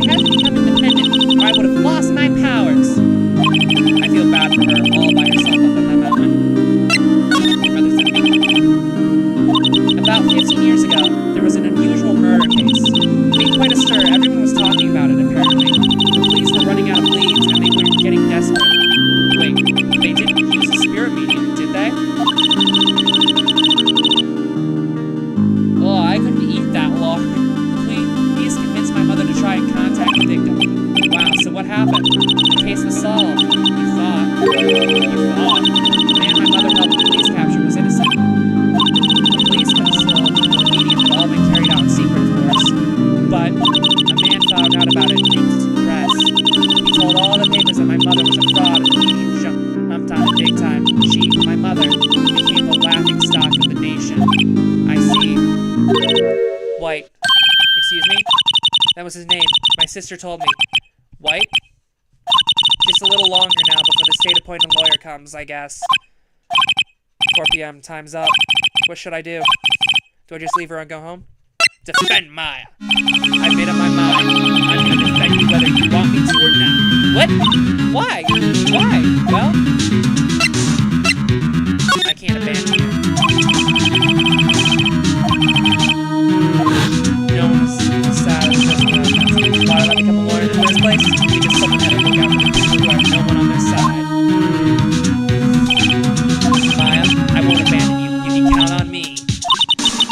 had to become independent or I would have lost my powers. I feel bad for her all by herself up on that mountain. Your mother's enemy. About 15 years ago, there was an unusual murder case. It made quite a stir. Everyone was talking about it, apparently. The police were running out of leads, and they were getting desperate. Wait, they didn't use a spirit medium, did they? Oh, I couldn't eat that long. The police convinced my mother to try and contact the victim. Wow, so what happened? The case was solved. You thought. The man my mother helped the police capture was innocent. The police consulted the medium had all been carried out in secret, of course. But a man found out about it and leaked it to the press. He told all the papers that my mother was a fraud and the medium jumped on it big time. She, my mother, became the laughing stock of the nation. I see. White. Excuse me? That was his name. My sister told me. White? Just a little longer now before the state-appointed lawyer comes, I guess. 4 p.m. Time's up. What should I do? Do I just leave her and go home? Defend Maya. I've made up my mind. I'm going to defend you whether you want me to or not. What? Why? Why? Well... can't abandon you. No one's sad as this one. Why did I become a lawyer in the first place? Because someone had to look out for the people who have no one on their side. Maya, I won't abandon you. You can count on me.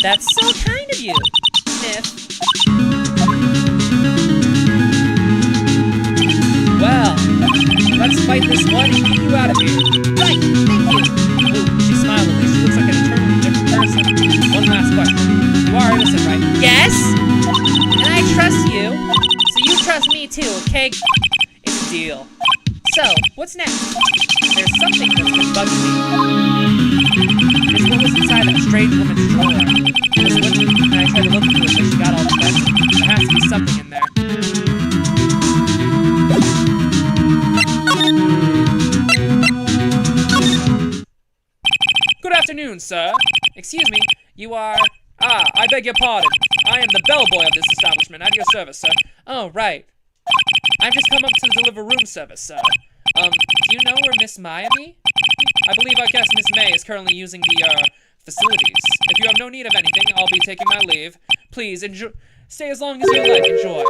That's so kind of you, Sniff. Well, let's fight this one and get you out of here. Right, thank you. Ooh, she smiled at me. She looks like an entirely different person. One last question. You are innocent, right? Yes! And I trust you, so you trust me too, okay? It's a deal. So, what's next? There's something that's been bugging me. It's what was inside that strange woman's drawer. I was looking, and I tried to look through it, but she got all defensive. There has to be something in there. Good afternoon, sir. Excuse me, you are... Ah, I beg your pardon. I am the bellboy of this establishment. At your service, sir. Oh, right. I've just come up to deliver room service, sir. Do you know where Miss Maya be? I believe our guest, Miss May, is currently using the, facilities. If you have no need of anything, I'll be taking my leave. Please, enjoy. Stay as long as you like. Enjoy.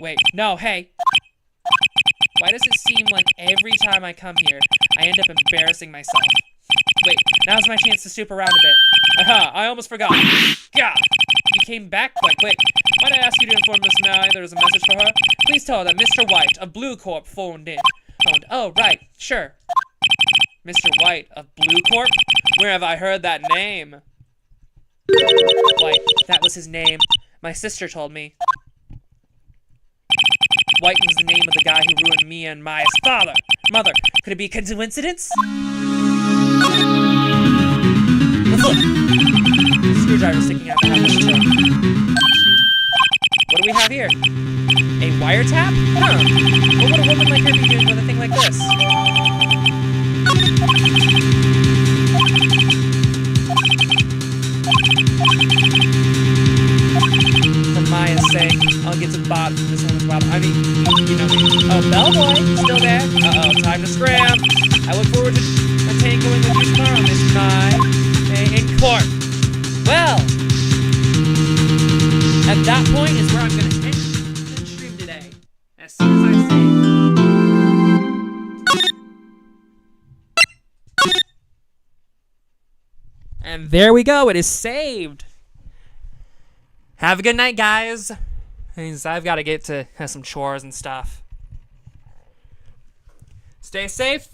Wait, no, hey. Why does it seem like every time I come here, I end up embarrassing myself? Wait, now's my chance to stoop around a bit. Aha, I almost forgot. Gah! You came back quite quick. Might I ask you to inform Miss May there is a message for her? Please tell her that Mr. White of Blue Corp phoned in. Oh, right, sure. Mr. White of Blue Corp? Where have I heard that name? White, that was his name. My sister told me. White was the name of the guy who ruined me and Maya's mother. Could it be a coincidence? Look! Screwdriver sticking out the half of the truck. What do we have here? A wiretap? Huh. What would a woman like her be doing with a thing like this? For Maya's sake, I'll get to the bottom of this woman's problem. I mean, you know me. Oh, bellboy, still there? Uh-oh, time to scram. I look forward to tangling with you tomorrow, Miss Mai. In court. Well, at that point is where I'm going to end the stream today. As soon as I say. And there we go. It is saved. Have a good night, guys. I've got to get to some chores and stuff. Stay safe.